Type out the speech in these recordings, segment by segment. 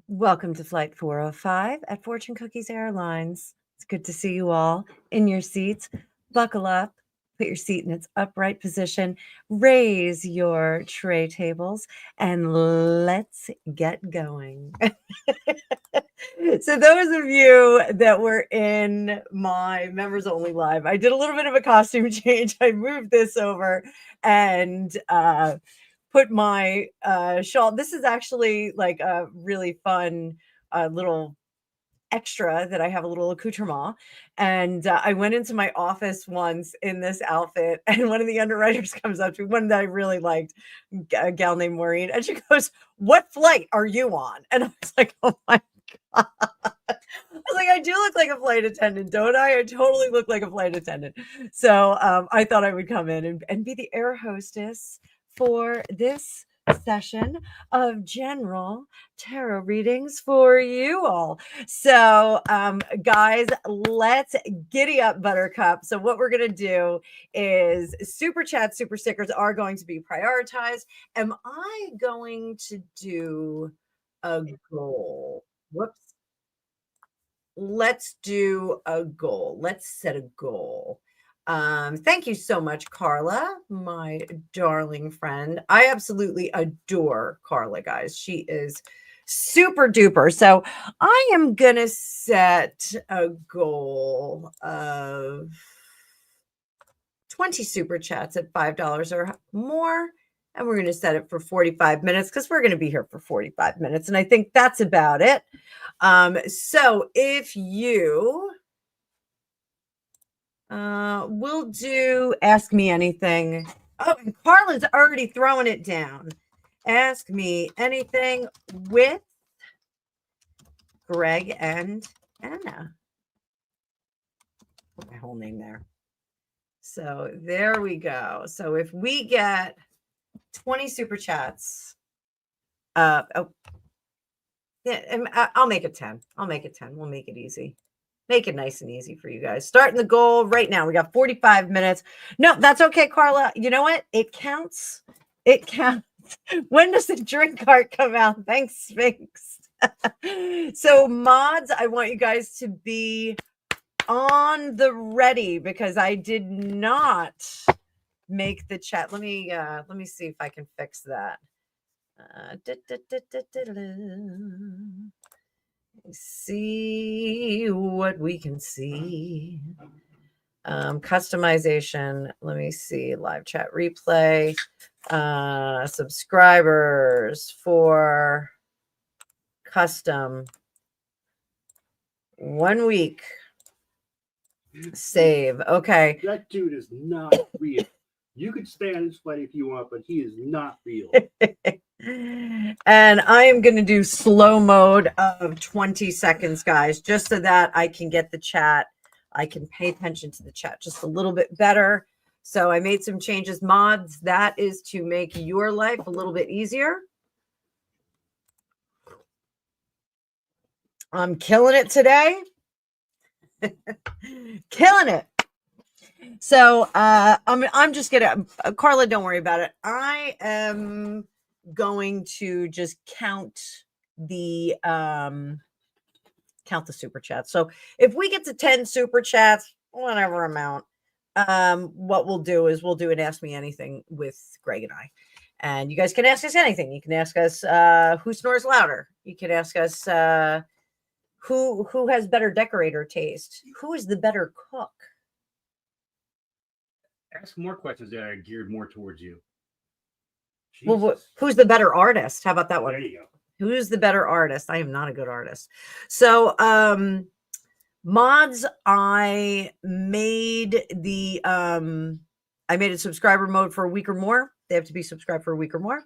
Welcome to Flight 405 at Fortune Cookies Airlines. It's good to see you all in your seats. Buckle up, put your seat in its upright position, raise your tray tables, and let's get going. So, those of you that were in my members only live, I did a little bit of a costume change. I moved this over and put my shawl. This is actually like a really fun little extra that I have, a little accoutrement. And I went into my office once in this outfit, and one of the underwriters comes up to me, one that I really liked, a gal named Maureen, and she goes, "What flight are you on?" And I was like, "Oh my God." I was like, I do look like a flight attendant, don't I? I totally look like a flight attendant. So I thought I would come in and be the air hostess for this session of general tarot readings for you all. So, guys, let's giddy up, Buttercup. So, what we're going to do is super chat, super stickers are going to be prioritized. Am I going to do a goal? Whoops. Let's do a goal. Let's set a goal. Thank you so much, Carla, my darling friend. I absolutely adore Carla, guys. She is super duper. So I am going to set a goal of 20 super chats at $5 or more. And we're going to set it for 45 minutes because we're going to be here for 45 minutes. And I think that's about it. So if you will do Ask Me Anything. Oh, and Carla's already throwing it down. Ask Me Anything with Greg and Anna. Put my whole name there. So there we go. So if we get 20 super chats, yeah, I'll make it 10. I'll make it 10. We'll make it easy. Make it nice and easy for you guys. Starting the goal right now. We got 45 minutes. No, that's okay, Carla. You know what? It counts. It counts. When does the drink cart come out? Thanks, Sphinx. So, mods, I want you guys to be on the ready because I did not make the chat. Let me see if I can fix that. See what we can see. Customization. Let me see. Live chat replay. Subscribers for custom. 1 week. Save. Okay. That dude is not real. You could stay on his fight if you want, but he is not real. And I am going to do slow mode of 20 seconds, guys, just so that I can get the chat. I can pay attention to the chat just a little bit better. So I made some changes. Mods, that is to make your life a little bit easier. I'm killing it today. Killing it. So I'm just gonna, Carla, don't worry about it. I am going to just count the super chats. So if we get to 10 super chats, whatever amount, what we'll do is we'll do an Ask Me Anything with Greg and I. And you guys can ask us anything. You can ask us who snores louder. You can ask us who has better decorator taste. Who is the better cook? Ask more questions that are geared more towards you. Jesus. Well, who's the better artist? How about that one? There you go. Who's the better artist? I am not a good artist. So, mods, I made a subscriber mode for a week or more. They have to be subscribed for a week or more.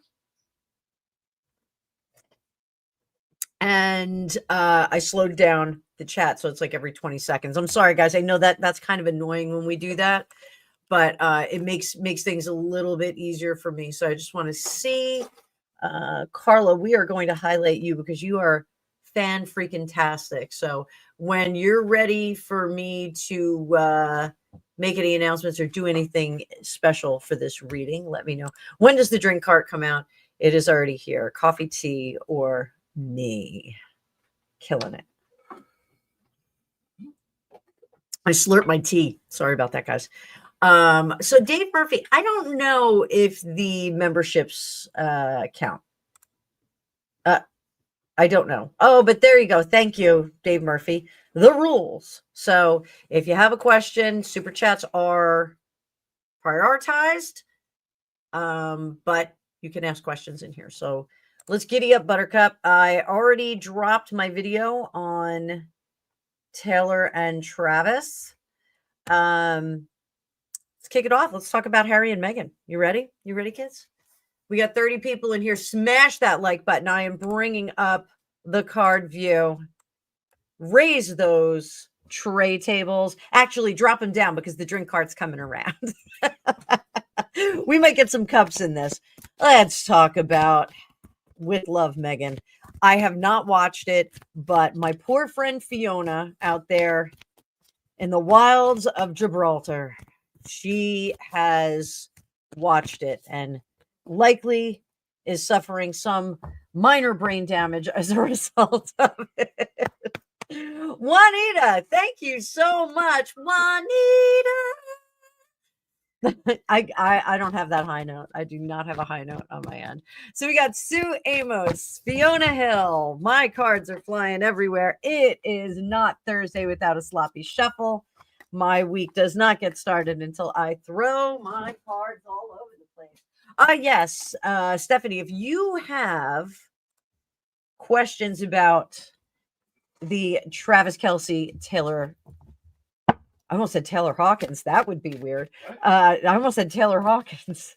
And I slowed down the chat, so it's like every 20 seconds. I'm sorry, guys. I know that's kind of annoying when we do that, but it makes things a little bit easier for me. So I just want to see, Carla, we are going to highlight you because you are fan freaking tastic. So when you're ready for me to make any announcements or do anything special for this reading, let me know. When does the drink cart come out? It is already here. Coffee, tea, or me. Killing it. I slurped my tea. Sorry about that, guys. So Dave Murphy, I don't know if the memberships count. I don't know. Oh, but there you go. Thank you, Dave Murphy. The rules. So if you have a question, super chats are prioritized. But you can ask questions in here. So let's giddy up, Buttercup. I already dropped my video on Taylor and Travis. Let's kick it off. Let's talk about Harry and Meghan. You ready? You ready, kids? We got 30 people in here. Smash that like button. I am bringing up the card view. Raise those tray tables. Actually, drop them down because the drink cart's coming around. We might get some cups in this. Let's talk about With Love, Meghan. I have not watched it, but my poor friend Fiona out there in the wilds of Gibraltar, she has watched it and likely is suffering some minor brain damage as a result of it. Juanita, thank you so much, Juanita. I don't have that high note. I do not have a high note on my end. So we got Sue Amos, Fiona Hill. My cards are flying everywhere. It is not Thursday without a sloppy shuffle. My week does not get started until I throw my cards all over the place. Yes, Stephanie, if you have questions about the Travis Kelce Taylor, I almost said Taylor Hawkins. That would be weird. I almost said Taylor Hawkins.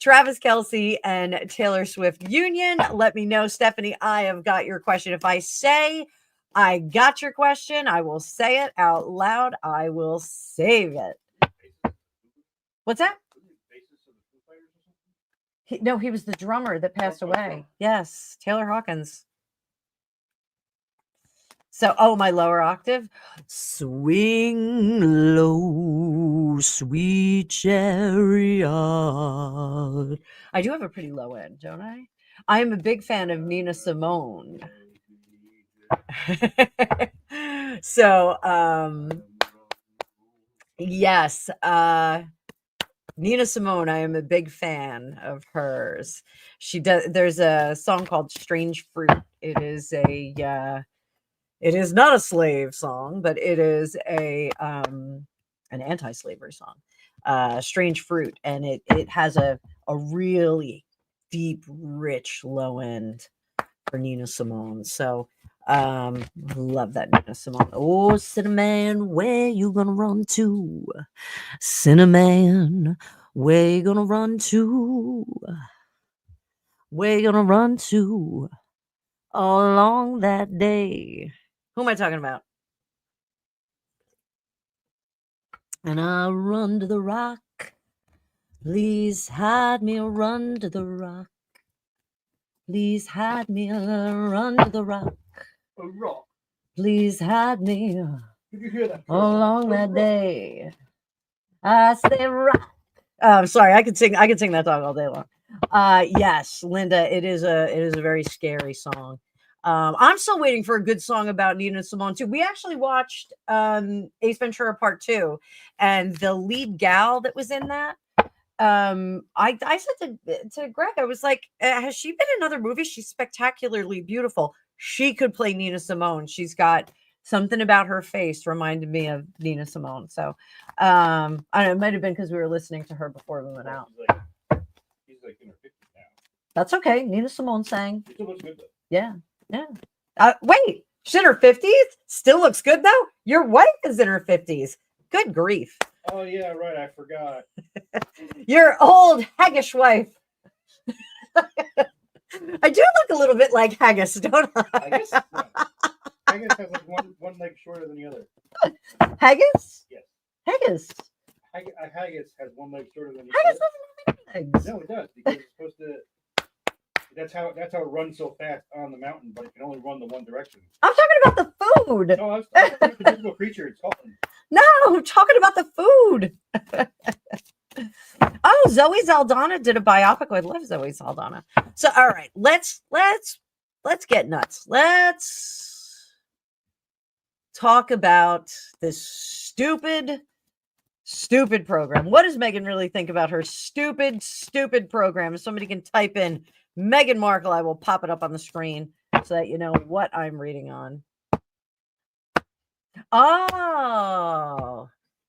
Travis Kelce and Taylor Swift union. Let me know, Stephanie. I have got your question. If I say I got your question, I will say it out loud. I will save it. What's that? No, he was the drummer that passed away. Yes, Taylor Hawkins. So, my lower octave. Swing low, sweet chariot. I do have a pretty low end, don't I? I am a big fan of Nina Simone. So, yes, Nina Simone, I am a big fan of hers. She does. There's a song called "Strange Fruit." It is it is not a slave song, but it is an anti-slavery song. Strange Fruit, and it has a really deep, rich low end for Nina Simone. So love that Nina Simone. Oh, Cinnamon, where you gonna run to? Cinnamon, where you gonna run to? Where you gonna run to all along that day? Who am I talking about? And I run to the rock. Please hide me, run to the rock. Please hide me, run to the rock. A rock. Please hide me Did you hear that? all along that day. I say rock. I'm sorry, I could sing that song all day long. Yes, Linda, it is a very scary song. I'm still waiting for a good song about Nina Simone too. We actually watched Ace Ventura Part 2, and the lead gal that was in that. I said to Greg, I was like, has she been in other movies? She's spectacularly beautiful. She could play Nina Simone. She's got something about her face reminded me of Nina Simone. So I don't know, it might have been because we were listening to her before we went out. He's like in her 50s now. That's okay. Nina Simone sang. She still looks good though. Yeah. Wait, she's in her 50s? Still looks good though? Your wife is in her 50s. Good grief. Oh yeah, right. I forgot. Your old haggish wife. I do look a little bit like Haggis, don't I? Haggis? Yeah. Haggis has like one leg shorter than the other. Haggis? Yes. Haggis. Haggis has one leg shorter than the Haggis other. doesn't have any legs. No, it does because it's supposed to. That's how it runs so fast on the mountain, but it can only run the one direction. I'm talking about the food. No, I was talking about the physical creature. It's called. No, I'm talking about the food. Oh, Zoe Saldana did a biopic. I love Zoe Saldana. So, all right, let's get nuts. Let's talk about this stupid program. What does Meghan really think about her stupid program? If somebody can type in Meghan Markle, I will pop it up on the screen so that you know what I'm reading on. Oh,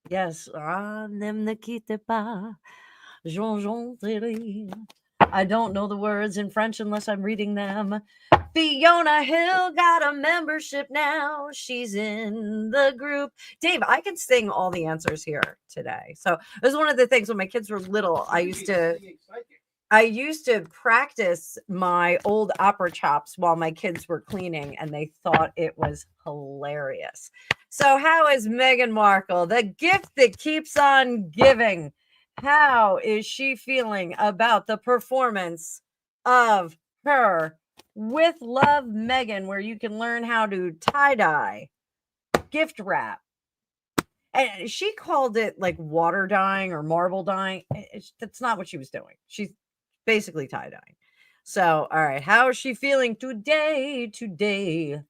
yes. Ne quitte pas, Jean Thierry. I don't know the words in French unless I'm reading them. Fiona Hill got a membership now. She's in the group. Dave, I can sing all the answers here today. So it was one of the things when my kids were little. I used to practice my old opera chops while my kids were cleaning, and they thought it was hilarious. So how is Meghan Markle, the gift that keeps on giving? How is she feeling about the performance of her With Love Meghan, where you can learn how to tie-dye, gift wrap? And she called it like water dyeing or marble dyeing. That's not what she was doing. She's basically tie-dyeing. So, all right, how is she feeling today? Today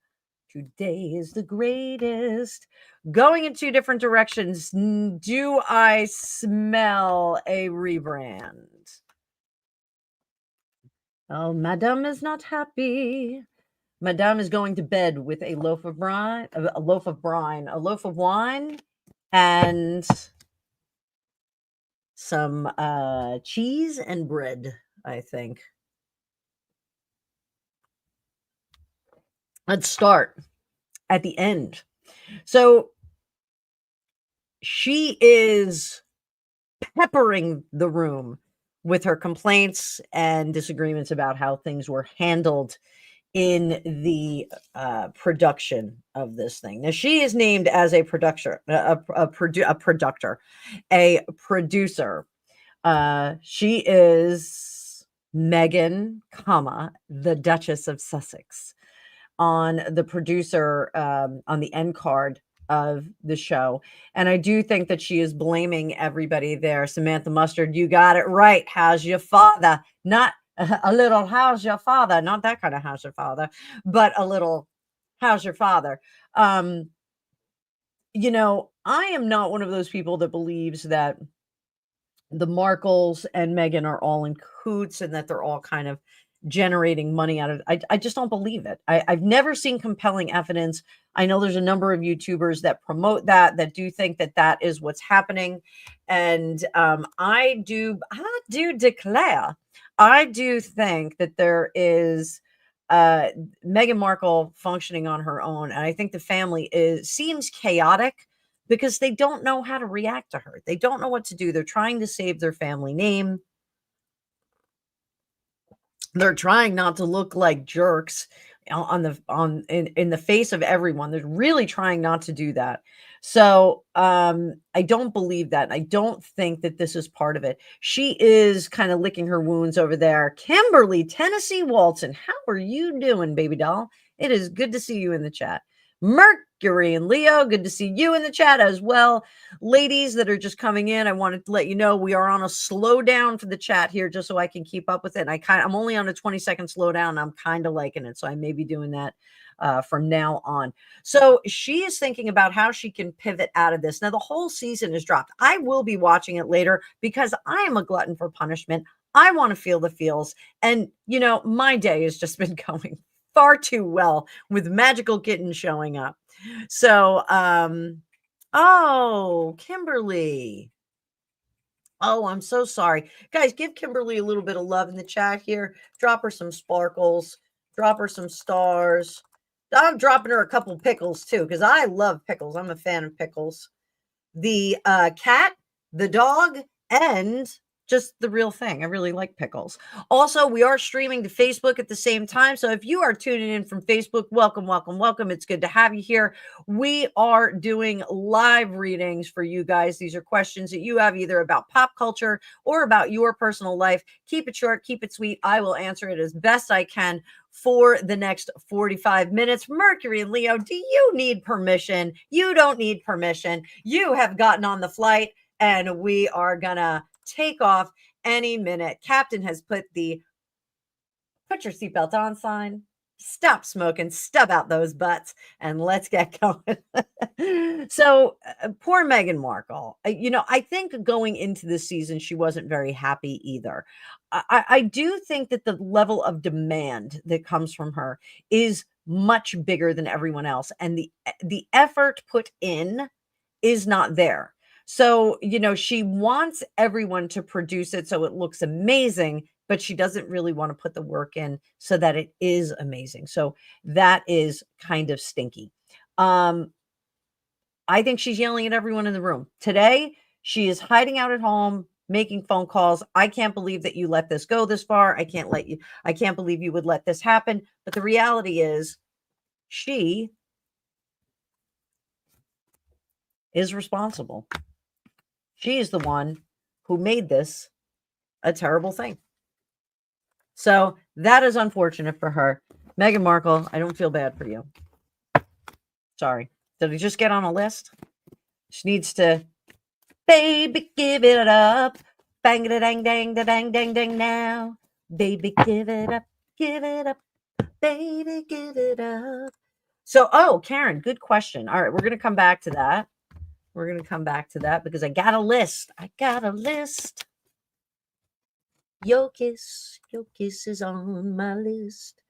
is the greatest. Going in two different directions. Do I smell a rebrand? Oh, Madame is not happy. Madame is going to bed with a loaf of wine, and some cheese and bread, I think. Let's start at the end. So she is peppering the room with her complaints and disagreements about how things were handled in the production of this thing. Now, she is named as a producer. She is Meghan, the Duchess of Sussex, on the producer on the end card of the show. And I do think that she is blaming everybody there. Samantha Mustard, you got it right. How's your father? Not a little how's your father, not that kind of how's your father, but a little how's your father. You know, I am not one of those people that believes that the Markles and Meghan are all in cahoots and that they're all kind of generating money out of it. I just don't believe it. I've never seen compelling evidence. I know there's a number of YouTubers that promote that do think that that is what's happening. And I do declare, I do think that there is Meghan Markle functioning on her own. And I think the family seems chaotic because they don't know how to react to her. They don't know what to do. They're trying to save their family name. They're trying not to look like jerks in the face of everyone. They're really trying not to do that. So I don't believe that. I don't think that this is part of it. She is kind of licking her wounds over there. Kimberly, Tennessee Walton, how are you doing, baby doll? It is good to see you in the chat. Mercury and Leo, good to see you in the chat as well. Ladies that are just coming in, I wanted to let you know we are on a slow down for the chat here just so I can keep up with it. And I'm only on a 20-second slowdown. I'm kind of liking it. So I may be doing that from now on. So she is thinking about how she can pivot out of this. Now, the whole season is dropped. I will be watching it later because I am a glutton for punishment. I want to feel the feels. And, you know, my day has just been going far too well with Magical Kitten showing up. So, oh, Kimberly. Oh, I'm so sorry. Guys, give Kimberly a little bit of love in the chat here. Drop her some sparkles. Drop her some stars. I'm dropping her a couple pickles too, because I love pickles. I'm a fan of pickles. The cat, the dog, and just the real thing. I really like pickles. Also, we are streaming to Facebook at the same time. So if you are tuning in from Facebook, welcome, welcome, welcome. It's good to have you here. We are doing live readings for you guys. These are questions that you have either about pop culture or about your personal life. Keep it short, keep it sweet. I will answer it as best I can for the next 45 minutes. Mercury and Leo, do you need permission? You don't need permission. You have gotten on the flight and we are gonna take off any minute. Captain has put your seatbelt on sign stop smoking, stub out those butts, and let's get going. So, poor Meghan Markle. I think going into this season, she wasn't very happy either. I do think that the level of demand that comes from her is much bigger than everyone else, and the effort put in is not there. So, she wants everyone to produce it so it looks amazing, but she doesn't really want to put the work in so that it is amazing. So that is kind of stinky. I think she's yelling at everyone in the room. Today, she is hiding out at home, making phone calls. I can't believe that you let this go this far. I can't believe you would let this happen. But the reality is she is responsible. She is the one who made this a terrible thing. So that is unfortunate for her. Meghan Markle, I don't feel bad for you. Sorry. Did I just get on a list? She needs to, baby, give it up. Bang it dang dang da dang dang dang now. Baby, give it up. Give it up. Baby, give it up. So, Karen, good question. All right, we're going to come back to that. We're going to come back to that because I got a list. Your kiss is on my list.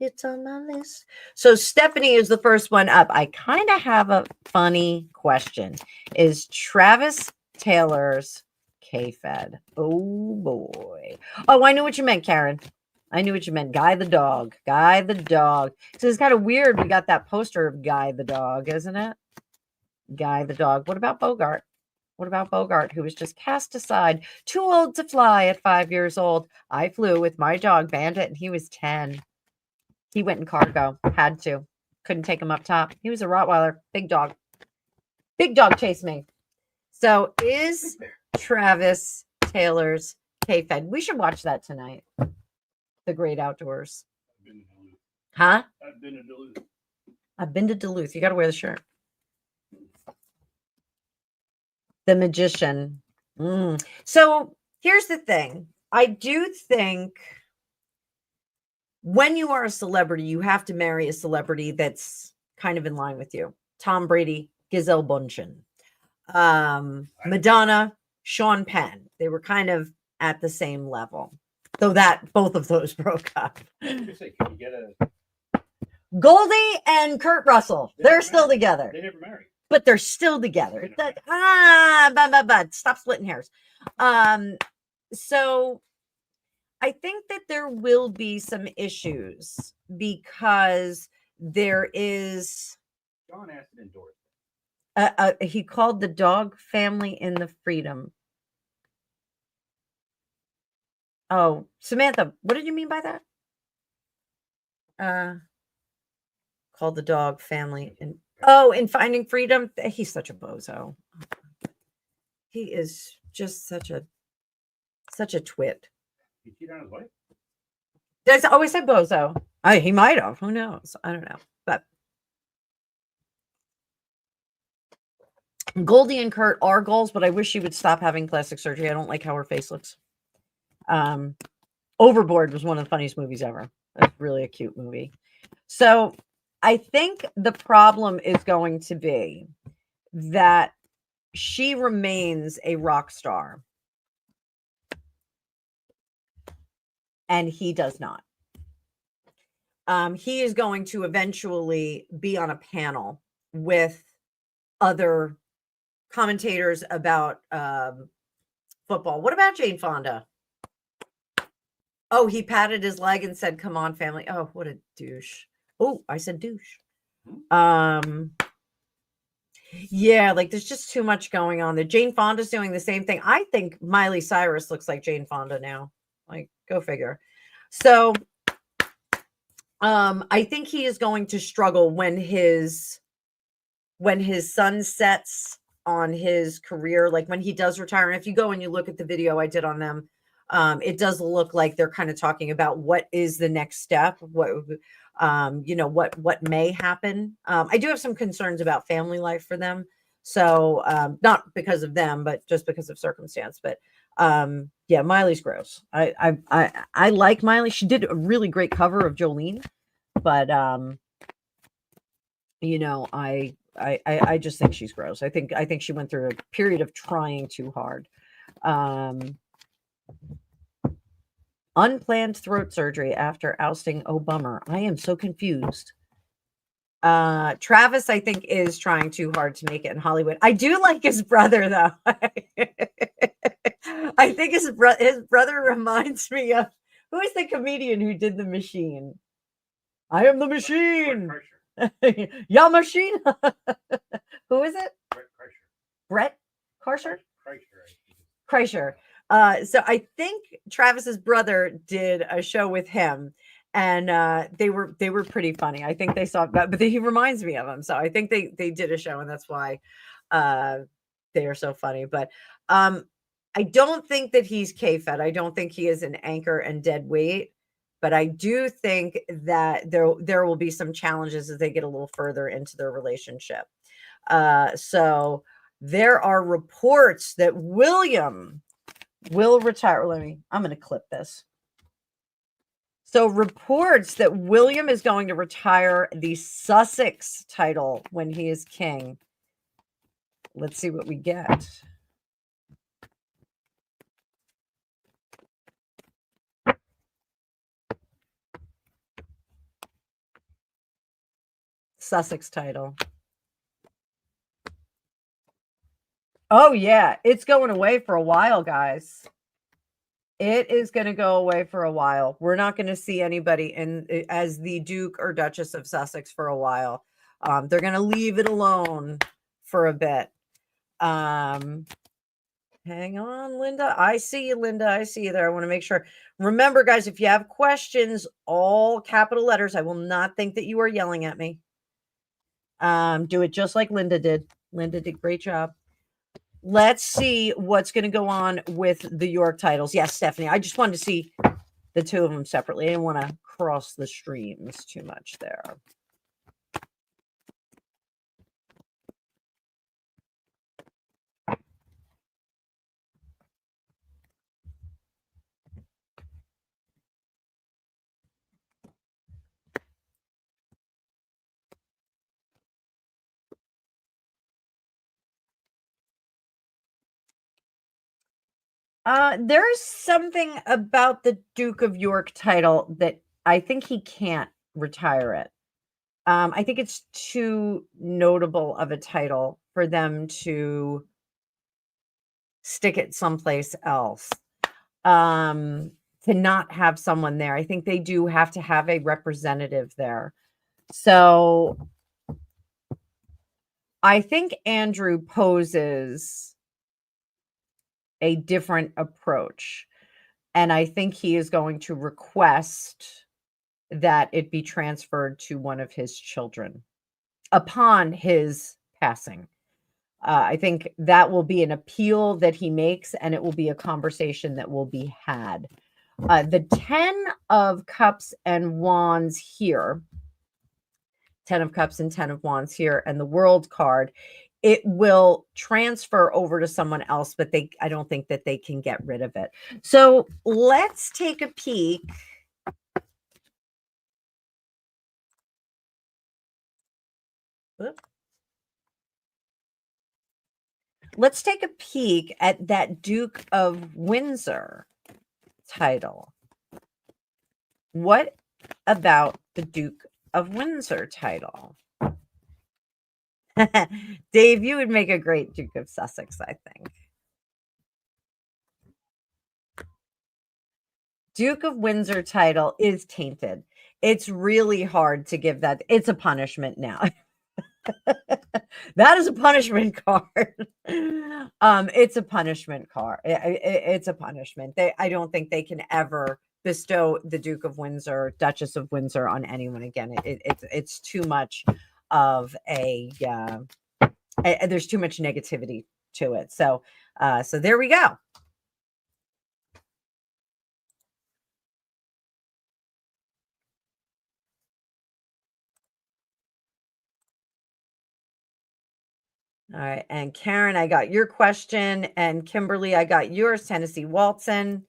It's on my list. So Stephanie is the first one up. I kind of have a funny question. Is Travis Taylor's K-Fed? Oh boy. Oh, I knew what you meant, Karen. I knew what you meant. Guy the dog. So it's kind of weird. We got that poster of Guy the dog, isn't it? Guy the dog. What about Bogart? Who was just cast aside, too old to fly at 5 years old? I flew with my dog Bandit, and he was 10. He went in cargo. Had to. Couldn't take him up top. He was a Rottweiler. Big dog. Big dog chased me. So is Travis Taylor's K-Fed? We should watch that tonight. The Great Outdoors. Huh? I've been to Duluth. I've been to Duluth. You got to wear the shirt. The Magician. So here's the thing. I do think when you are a celebrity, you have to marry a celebrity that's kind of in line with you. Tom Brady, Gisele Bundchen. Madonna, Sean Penn. They were kind of at the same level. Though both of those broke up. Can you get a Goldie and Kurt Russell. They're still together. They never married. But they're still together. Stop splitting hairs. So I think that there will be some issues because there is. John asked to endorse. He called the dog family in the freedom. Oh, Samantha, what did you mean by that? Called the dog family in. Oh, in Finding Freedom, he's such a bozo. He is just such a twit. He cheated on his wife? That's always said bozo. He might have. Who knows? I don't know. But Goldie and Kurt are goals, but I wish she would stop having plastic surgery. I don't like how her face looks. Overboard was one of the funniest movies ever. It's really a cute movie. So I think the problem is going to be that she remains a rock star and he does not. He is going to eventually be on a panel with other commentators about football. What about Jane Fonda? Oh, he patted his leg and said, "Come on, family." Oh, what a douche. Oh, I said douche. Yeah, like there's just too much going on there. Jane Fonda's doing the same thing. I think Miley Cyrus looks like Jane Fonda now. Like, go figure. So I think he is going to struggle when his sun sets on his career, like when he does retire. And if you go and you look at the video I did on them, it does look like they're kind of talking about what is the next step, what may happen. I do have some concerns about family life for them. So not because of them, but just because of circumstance. But yeah, Miley's gross. I like Miley. She did a really great cover of Jolene, but you know, I just think she's gross. I think she went through a period of trying too hard. Unplanned throat surgery after ousting. Oh, bummer. I am so confused. Travis, I think, is trying too hard to make it in Hollywood. I do like his brother, though. I think his brother reminds me of, who is the comedian who did The Machine? I am the machine. Yeah, machine. Who is it? Brett Karsher? Kreischer. So I think Travis's brother did a show with him, and they were pretty funny. I think they saw that, but he reminds me of him. So I think they did a show, and that's why they are so funny. But I don't think that he's K-Fed. I don't think he is an anchor and dead weight. But I do think that there will be some challenges as they get a little further into their relationship. So there are reports that William will retire. I'm going to clip this. So reports that William is going to retire the Sussex title when he is king. Let's see what we get. Sussex title. Oh, yeah. It's going away for a while, guys. It is going to go away for a while. We're not going to see anybody as the Duke or Duchess of Sussex for a while. They're going to leave it alone for a bit. Hang on, Linda. I see you, Linda. I see you there. I want to make sure. Remember, guys, if you have questions, all capital letters, I will not think that you are yelling at me. Do it just like Linda did. Linda did a great job. Let's see what's going to go on with the York titles. Yes, Stephanie, I just wanted to see the two of them separately. I didn't want to cross the streams too much there. There's something about the Duke of York title that I think he can't retire it. I think it's too notable of a title for them to stick it someplace else. To not have someone there. I think they do have to have a representative there. So I think Andrew poses a different approach. And I think he is going to request that it be transferred to one of his children upon his passing. I think that will be an appeal that he makes, and it will be a conversation that will be had. The 10 of Cups and Wands here, 10 of Cups and 10 of Wands here, and the World card, it will transfer over to someone else, but I don't think that they can get rid of it. So let's take a peek. Let's take a peek at that Duke of Windsor title. What about the Duke of Windsor title? Dave, you would make a great Duke of Sussex, I think. Duke of Windsor title is tainted. It's really hard to give that. It's a punishment now. That is a punishment card. It's a punishment card. It's a punishment. I don't think they can ever bestow the Duke of Windsor, Duchess of Windsor on anyone again. It's too much of there's too much negativity to it. So there we go. All right. And Karen, I got your question. And Kimberly, I got yours. Tennessee Walton.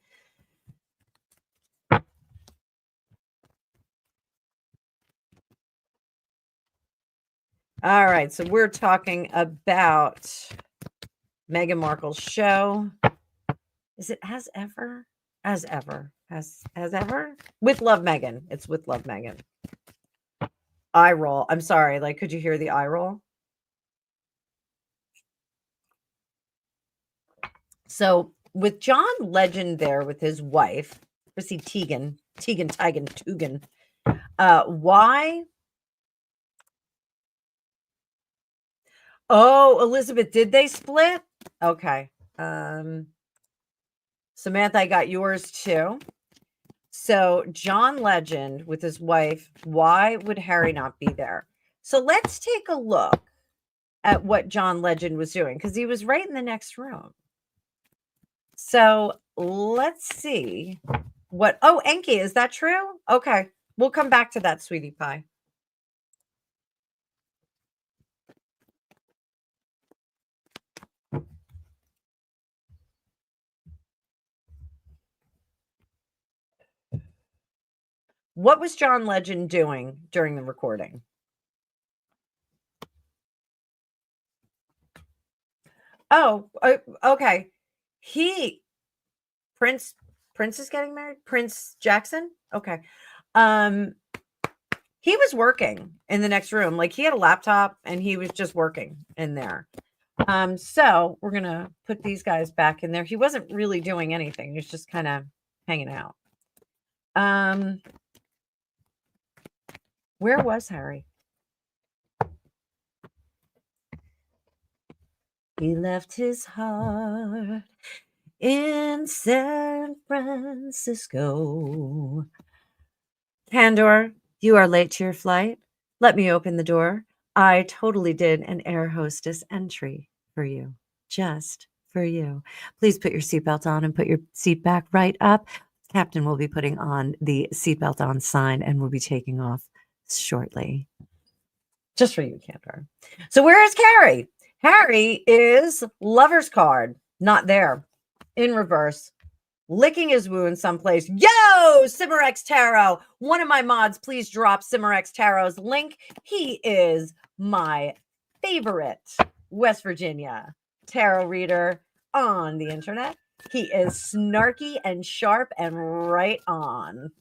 All right, so we're talking about Meghan Markle's show. Is it as ever? As ever. As ever? With Love Meghan. It's with Love Meghan. Eye roll. I'm sorry. Like, could you hear the eye roll? So with John Legend there with his wife, Chrissy Teigen, why? Oh, Elizabeth, did they split? Okay. Samantha, I got yours too. So John Legend with his wife, why would Harry not be there? So let's take a look at what John Legend was doing because he was right in the next room. So let's see what. Oh, Enki, is that true? Okay, we'll come back to that, sweetie pie. What was John Legend doing during the recording? Oh, okay. Prince is getting married? Prince Jackson? Okay. He was working in the next room. Like he had a laptop and he was just working in there. So we're gonna put these guys back in there. He wasn't really doing anything, he was just kind of hanging out. Where was Harry? He left his heart in San Francisco. Candor, you are late to your flight. Let me open the door. I totally did an air hostess entry for you, just for you. Please put your seatbelt on and put your seat back right up. Captain will be putting on the seatbelt on sign and will be taking off shortly. Just for you, Candor. So where is Harry? Harry is lover's card. Not there. In reverse. Licking his wound someplace. Yo, Cimarex Tarot. One of my mods, please drop Cimarex Tarot's link. He is my favorite West Virginia tarot reader on the internet. He is snarky and sharp and right on.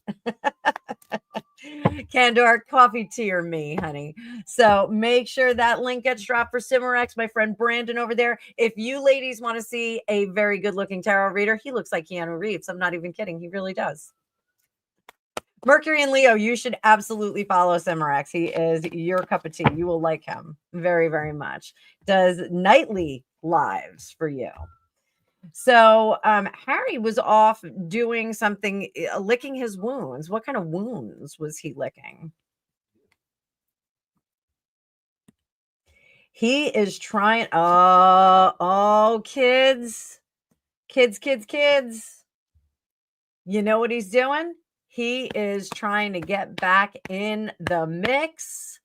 Candor, coffee, tea, or me, honey. So make sure that link gets dropped for Cimarex. My friend Brandon over there. If you ladies want to see a very good looking tarot reader, he looks like Keanu Reeves. I'm not even kidding. He really does. Mercury and Leo, you should absolutely follow Cimarex. He is your cup of tea. You will like him very, very much. Does nightly lives for you. So Harry was off doing something, licking his wounds. What kind of wounds was he licking? He is trying. Oh, kids. You know what he's doing? He is trying to get back in the mix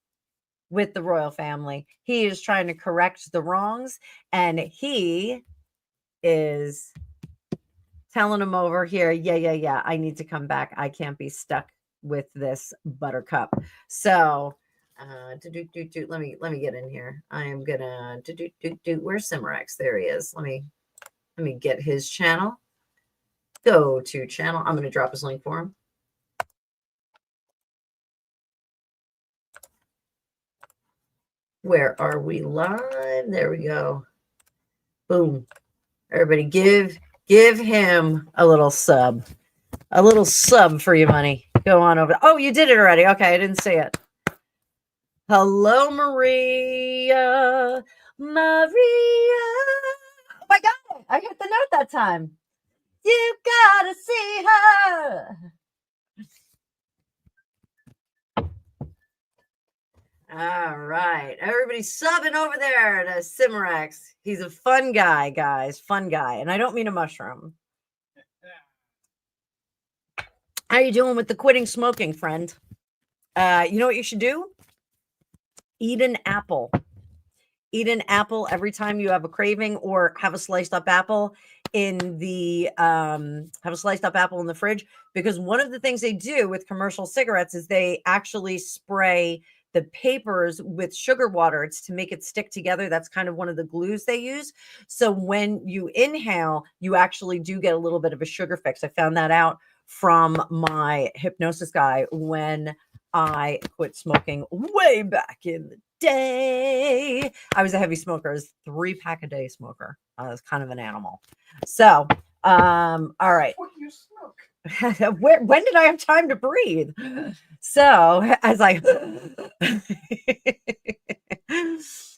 with the royal family. He is trying to correct the wrongs, and he is telling him over here, yeah, I need to come back. I can't be stuck with this buttercup. So let me get in here. I am gonna where's Cimarex? There he is. Let me get his channel. Go to channel. I'm gonna drop his link for him. Where are we live? There we go. Boom. Everybody give him a little sub. A little sub for your money. Go on over. Oh, you did it already. Okay, I didn't see it. Hello, Maria. Maria. Oh my God. I hit the note that time. You gotta see her. All right. Everybody's subbing over there to Cimarex. He's a fun guy, guys. Fun guy. And I don't mean a mushroom. How you doing with the quitting smoking, friend? You know what you should do? Eat an apple. Eat an apple every time you have a craving, or have a sliced up apple in the fridge, because one of the things they do with commercial cigarettes is they actually spray the papers with sugar water. It's to make it stick together. That's kind of one of the glues they use. So when you inhale, you actually do get a little bit of a sugar fix. I found that out from my hypnosis guy when I quit smoking way back in the day. I was a heavy smoker. I was 3-pack a day smoker. I was kind of an animal. So, all right. What do you smoke? When did I have time to breathe? So I was like,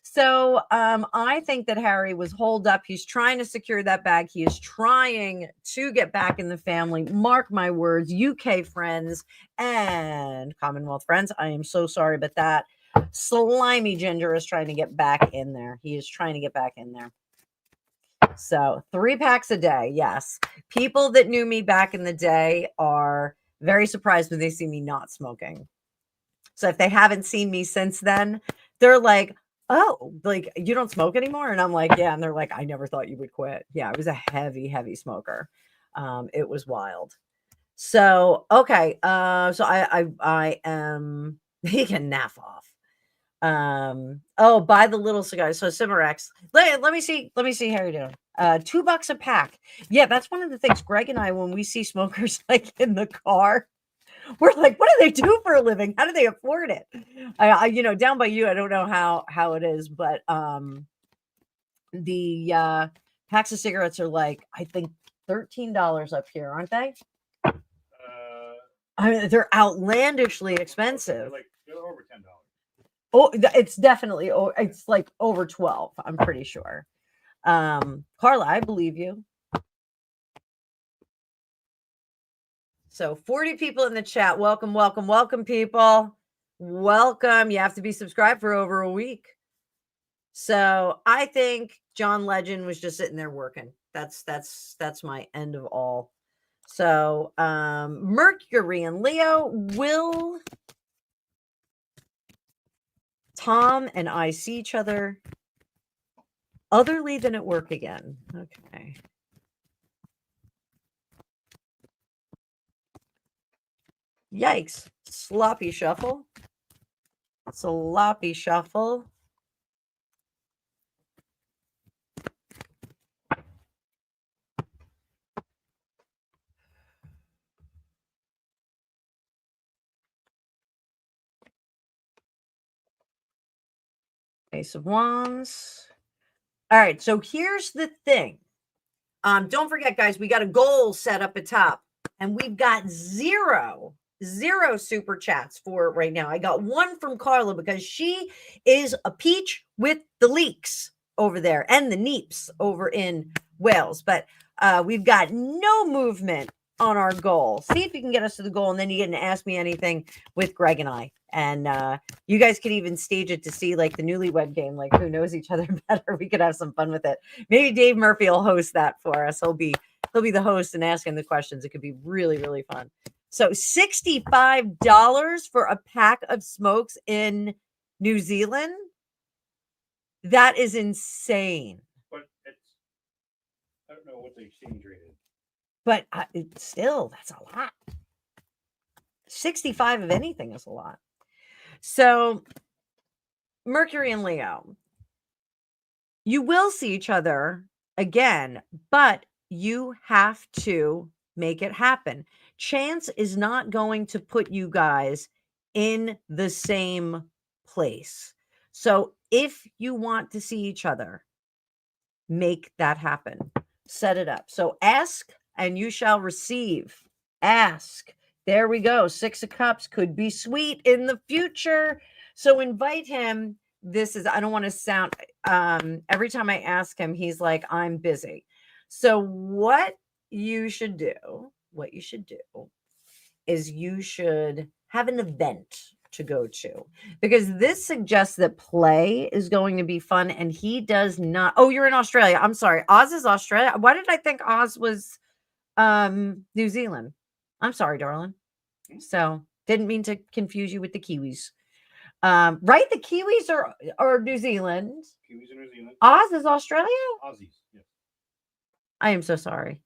so I think that Harry was holed up. He's trying to secure that bag. He is trying to get back in the family. Mark my words, UK friends and Commonwealth friends. I am so sorry, but that slimy ginger is trying to get back in there. He is trying to get back in there. So 3 packs a day. Yes. People that knew me back in the day are very surprised when they see me not smoking. So if they haven't seen me since then, they're like, oh, like you don't smoke anymore? And I'm like, yeah. And they're like, I never thought you would quit. Yeah. I was a heavy, heavy smoker. It was wild. So, okay. So I am, he can naff off. Oh, buy the little cigars. So Cimarex. Let me see how you're doing. $2 a pack. Yeah, that's one of the things. Greg and I, when we see smokers like in the car, we're like, what do they do for a living? How do they afford it? Down by you, I don't know how it is, but the packs of cigarettes are like, I think $13 up here, aren't they? I mean, they're outlandishly expensive. They're over $10. Oh, it's definitely, it's like over 12. I'm pretty sure. Carla, I believe you. So 40 people in the chat. Welcome, welcome, welcome, people. Welcome. You have to be subscribed for over a week. So I think John Legend was just sitting there working. That's my end of all. So Mercury and Leo, will Tom and I see each other otherly than at work again? Okay. Yikes. Sloppy shuffle. Sloppy shuffle. Ace of Wands. All right, so here's the thing. Don't forget, guys, we got a goal set up at top, and we've got zero super chats for it right now. I got one from Carla because she is a peach with the leaks over there and the neeps over in Wales. But we've got no movement on our goal. See if you can get us to the goal, and then you get to ask me anything with Greg and I. And you guys could even stage it to see like the newlywed game, like who knows each other better. We could have some fun with it. Maybe Dave Murphy will host that for us. He'll be the host and asking the questions. It could be really, really fun. So $65 for a pack of smokes in New Zealand. That is insane. But I don't know what the exchange rate is. But still, that's a lot. 65 of anything is a lot. So Mercury and Leo, you will see each other again, but you have to make it happen. Chance is not going to put you guys in the same place. So if you want to see each other, make that happen. Set it up. So ask and you shall receive. Ask. There we go. 6 of Cups could be sweet in the future. So invite him. I don't want to sound, every time I ask him, he's like, I'm busy. So what you should do is you should have an event to go to, because this suggests that play is going to be fun, and he does not. Oh, you're in Australia. I'm sorry. Oz is Australia. Why did I think Oz was New Zealand? I'm sorry, darling. So didn't mean to confuse you with the Kiwis. Right? The Kiwis are New Zealand. Kiwis are New Zealand. Oz is Australia? Aussies, yes. I am so sorry.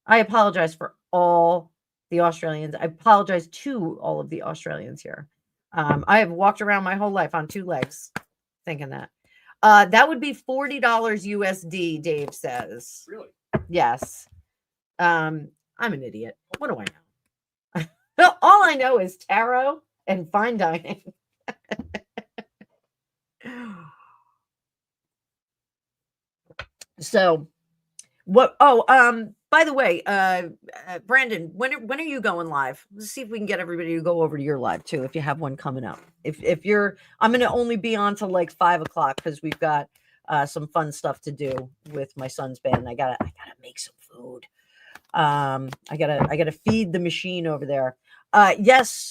I apologize for all the Australians. I apologize to all of the Australians here. I have walked around my whole life on 2 legs thinking that. That would be $40 USD, Dave says. Really? Yes. I'm an idiot. What do I know? All I know is tarot and fine dining. So what? By the way, Brandon, when are you going live? Let's see if we can get everybody to go over to your live too, if you have one coming up. If you're, I'm going to only be on till like 5:00 because we've got some fun stuff to do with my son's band. I gotta make some food. I gotta feed the machine over there. Yes,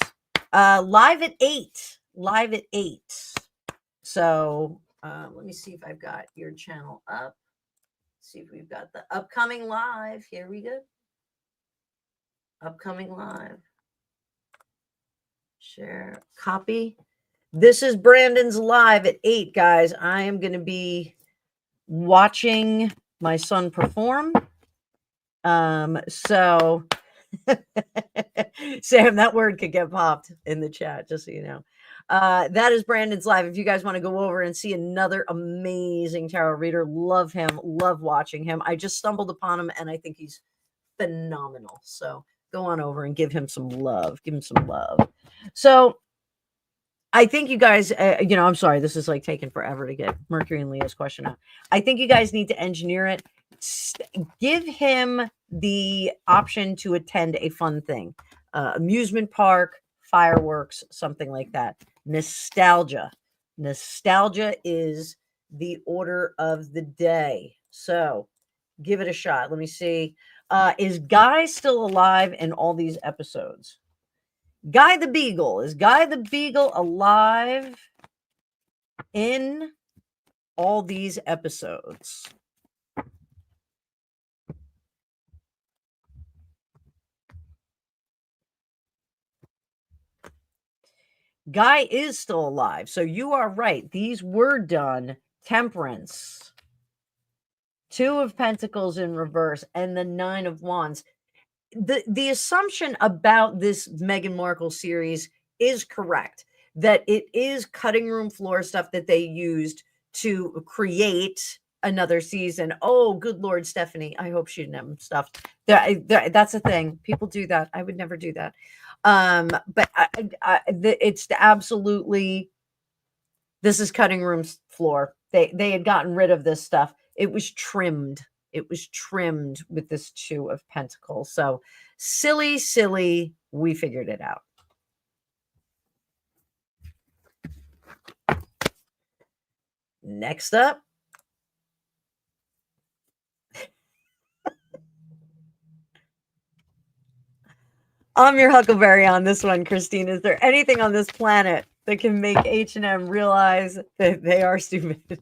live at 8. Live at 8. So let me see if I've got your channel up. See if we've got the upcoming live. Here we go. Upcoming live. Share. Copy. This is Brandon's live at 8, guys. I am going to be watching my son perform. So Sam, that word could get popped in the chat, just so you know. That is Brandon's live. If you guys want to go over and see another amazing tarot reader, love him, love watching him. I just stumbled upon him and I think he's phenomenal. So go on over and give him some love. Give him some love. So I think you guys, I'm sorry, this is like taking forever to get Mercury and Leo's question out. I think you guys need to engineer it. Give him the option to attend a fun thing, amusement park, fireworks, something like that. Nostalgia is the order of the day. So give it a shot. Let me see. Is Guy still alive in all these episodes? Guy the Beagle. Is Guy the Beagle alive in all these episodes? Guy is still alive. So you are right. These were done. Temperance. 2 of Pentacles in reverse and the 9 of Wands. The assumption about this Meghan Markle series is correct. That it is cutting room floor stuff that they used to create another season. Oh, good Lord, Stephanie. I hope she didn't have stuff. That's a thing. People do that. I would never do that. But it's absolutely, this is cutting room floor. They had gotten rid of this stuff. It was trimmed. It was trimmed with this 2 of Pentacles. So silly, we figured it out. Next up. I'm your Huckleberry on this one, Christine. Is there anything on this planet that can make H&M realize that they are stupid?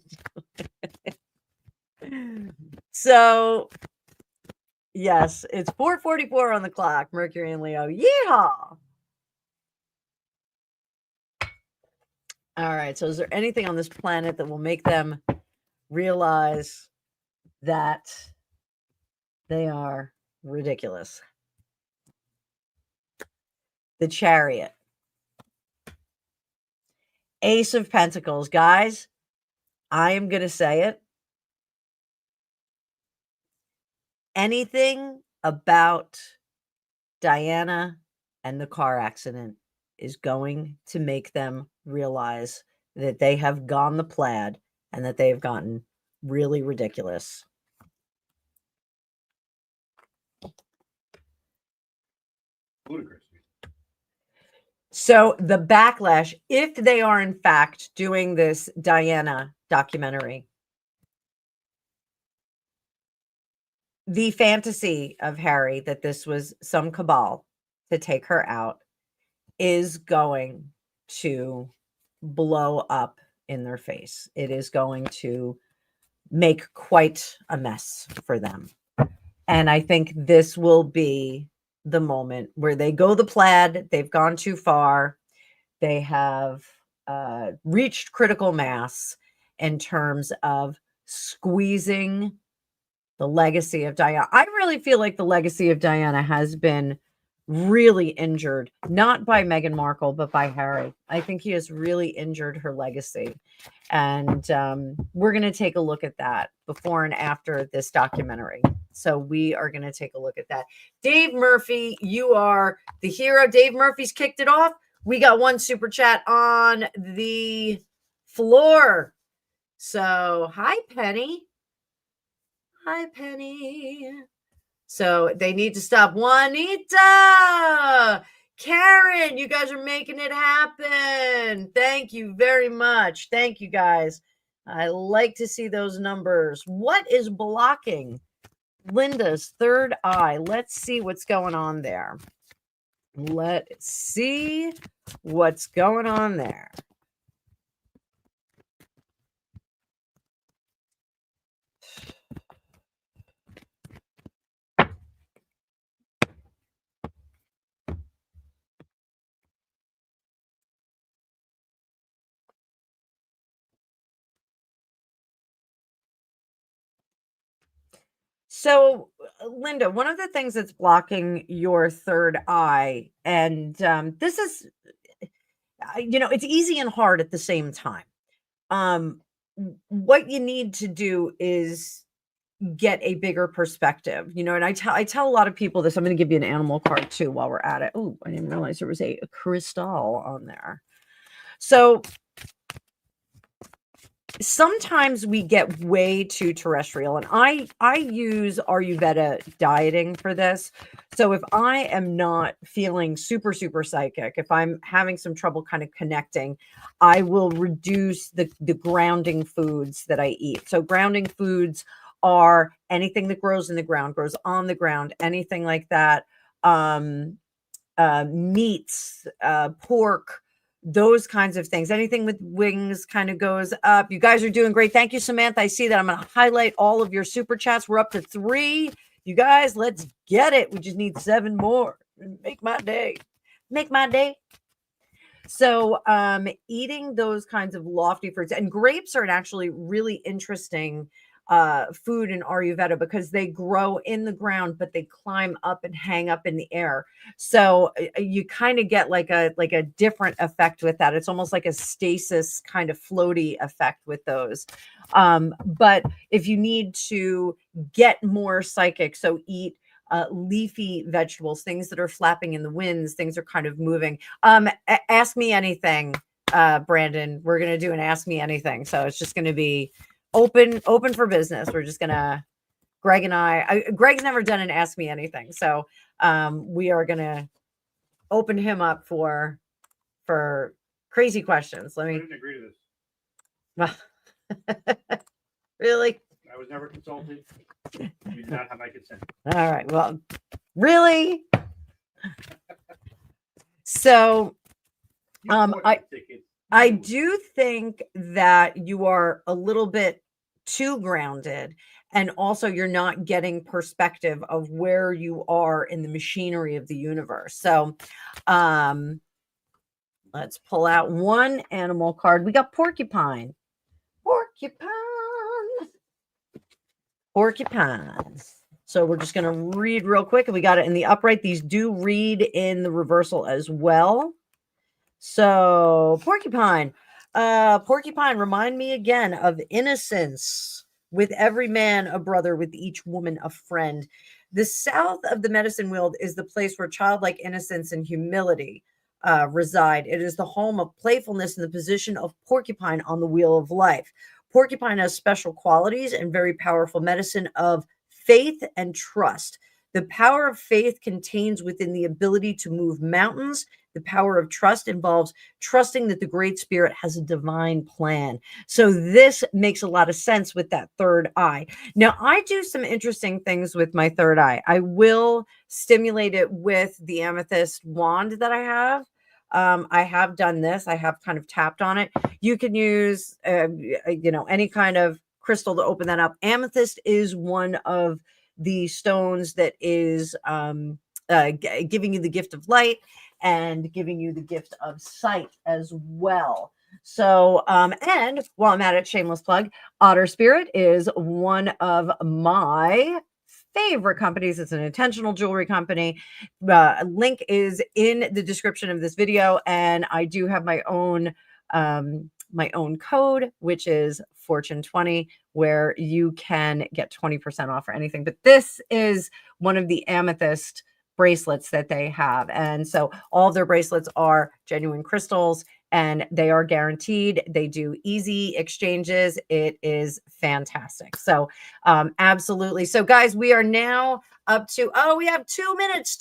So, yes, it's 4:44 on the clock. Mercury and Leo. Yeehaw! All right. So, is there anything on this planet that will make them realize that they are ridiculous? The Chariot. Ace of Pentacles. Guys, I am going to say it. Anything about Diana and the car accident is going to make them realize that they have gone the plaid and that they have gotten really ridiculous. Ludicrous. So the backlash, if they are in fact doing this Diana documentary, the fantasy of Harry that this was some cabal to take her out is going to blow up in their face. It is going to make quite a mess for them. And I think this will be the moment where they go the plaid. They've gone too far. They have reached critical mass in terms of squeezing the legacy of Diana. I really feel like the legacy of Diana has been really injured, not by Meghan Markle, but by Harry. I think he has really injured her legacy. And we're going to take a look at that before and after this documentary. So we are going to take a look at that. Dave Murphy, you are the hero. Dave Murphy's kicked it off. We got one super chat on the floor. So hi, Penny. Hi, Penny. So they need to stop. Juanita, Karen, you guys are making it happen. Thank you very much. Thank you, guys. I like to see those numbers. What is blocking Linda's third eye? Let's see what's going on there. Let's see what's going on there. So, Linda, one of the things that's blocking your third eye, and this is, it's easy and hard at the same time. What you need to do is get a bigger perspective, and I tell a lot of people this. I'm going to give you an animal card too while we're at it. Oh, I didn't realize there was a crystal on there. So sometimes we get way too terrestrial, and I use Ayurveda dieting for this. So if I am not feeling super psychic, if I'm having some trouble kind of connecting, I will reduce the grounding foods that I eat. So grounding foods are anything that grows in the ground, grows on the ground, anything like that. Meats, pork, those kinds of things. Anything with wings kind of goes up. You guys are doing great. Thank you, Samantha. I see that. I'm going to highlight all of your super chats. We're up to 3. You guys, let's get it. We just need 7 more. Make my day. Make my day. So eating those kinds of lofty fruits, and grapes are an actually really interesting food in Ayurveda because they grow in the ground, but they climb up and hang up in the air. So you kind of get like a different effect with that. It's almost like a stasis kind of floaty effect with those. But if you need to get more psychic, so eat leafy vegetables, things that are flapping in the winds, things are kind of moving. Ask me anything, Brandon. We're going to do an ask me anything. So it's just going to be open for business. We're just gonna, Greg and Greg's never done an ask me anything, so we are gonna open him up for crazy questions. I didn't agree to this. Really? I was never consulted. You did not have my consent. All right. Well, really? So I do think that you are a little bit too grounded, and also you're not getting perspective of where you are in the machinery of the universe. So let's pull out one animal card. We got porcupine. Porcupines. So we're just going to read real quick, and we got it in the upright. These do read in the reversal as well. So porcupine, remind me again of innocence. With every man a brother, with each woman a friend. The south of the medicine wheel is the place where childlike innocence and humility reside. It is the home of playfulness in the position of porcupine on the wheel of life. Porcupine has special qualities and very powerful medicine of faith and trust. The power of faith contains within the ability to move mountains. The power of trust involves trusting that the Great Spirit has a divine plan. So this makes a lot of sense with that third eye. Now, I do some interesting things with my third eye. I will stimulate it with the amethyst wand that I have. I have done this. I have kind of tapped on it. You can use, any kind of crystal to open that up. Amethyst is one of the stones that is giving you the gift of light and giving you the gift of sight as well. So, and while I'm at it, shameless plug, Otter Spirit is one of my favorite companies. It's an intentional jewelry company. Link is in the description of this video, and I do have my own code, which is Fortune20, where you can get 20% off for anything. But this is one of the amethyst bracelets that they have. And so all of their bracelets are genuine crystals and they are guaranteed. They do easy exchanges. It is fantastic. So absolutely. So guys, we are now up to, we have 2 minutes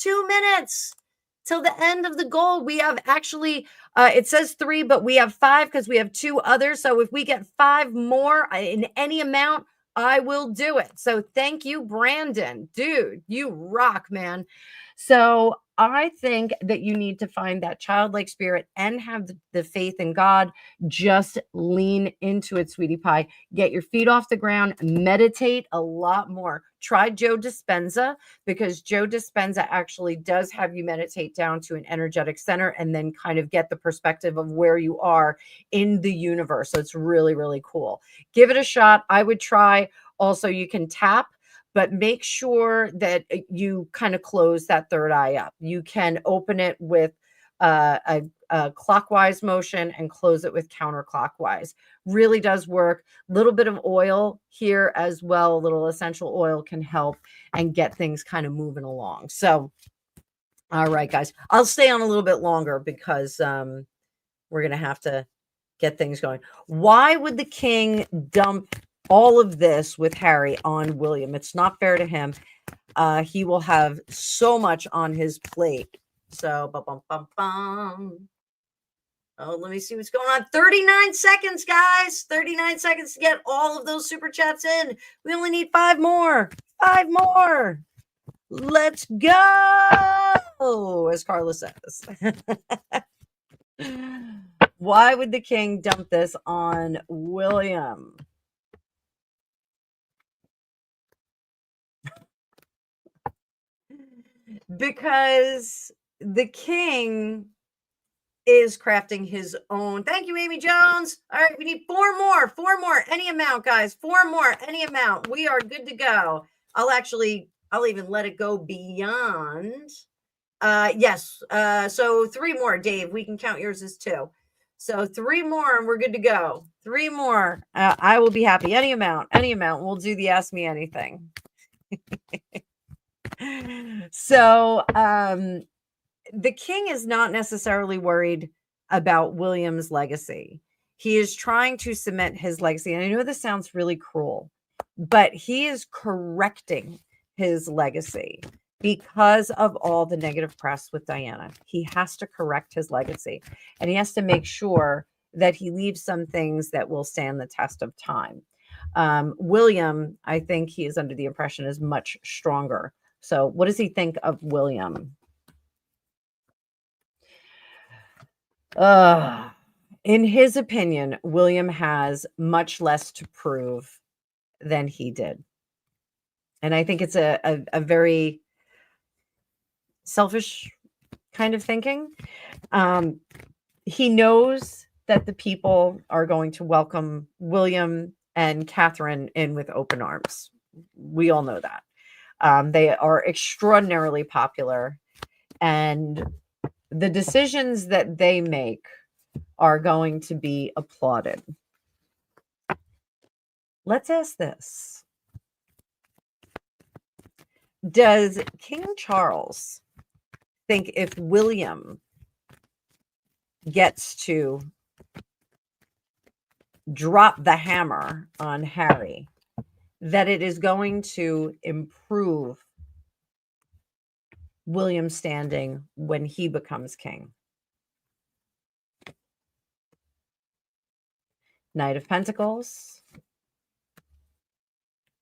till the end of the goal. We have actually, it says 3, but we have 5 because we have 2 others. So if we get 5 more in any amount, I will do it. So thank you, Brandon. Dude, you rock, man. So I think that you need to find that childlike spirit and have the faith in God. Just lean into it, sweetie pie. Get your feet off the ground. Meditate a lot more. Try Joe Dispenza, because Joe Dispenza actually does have you meditate down to an energetic center and then kind of get the perspective of where you are in the universe. So it's really, really cool. Give it a shot. I would try. Also, you can tap, but make sure that you kind of close that third eye up. You can open it with a clockwise motion and close it with counterclockwise. Really does work. A little bit of oil here as well. A little essential oil can help and get things kind of moving along. So, all right, guys, I'll stay on a little bit longer because we're going to have to get things going. Why would the king dump all of this with Harry on William? It's not fair to him. He will have so much on his plate. So, oh, let me see what's going on. 39 seconds, guys. 39 seconds to get all of those super chats in. We only need 5 more. 5 more. Let's go, as Carla says. Why would the king dump this on William? Because the king is crafting his own. Thank you, Amy Jones. All right, we need 4 more. 4 more. Any amount, guys. 4 more. Any amount. We are good to go. I'll even let it go beyond. Yes. So 3 more, Dave. We can count yours as 2. So 3 more and we're good to go. 3 more. I will be happy. Any amount. Any amount. We'll do the Ask Me Anything. So the king is not necessarily worried about William's legacy. He is trying to cement his legacy. And I know this sounds really cruel, but he is correcting his legacy because of all the negative press with Diana. He has to correct his legacy, and he has to make sure that he leaves some things that will stand the test of time. William, I think he is under the impression, is much stronger. So what does he think of William? In his opinion, William has much less to prove than he did. And I think it's a very selfish kind of thinking. He knows that the people are going to welcome William and Catherine in with open arms. We all know that. They are extraordinarily popular, and the decisions that they make are going to be applauded. Let's ask this. Does King Charles think if William gets to drop the hammer on Harry, that it is going to improve William's standing when he becomes king? Knight of Pentacles,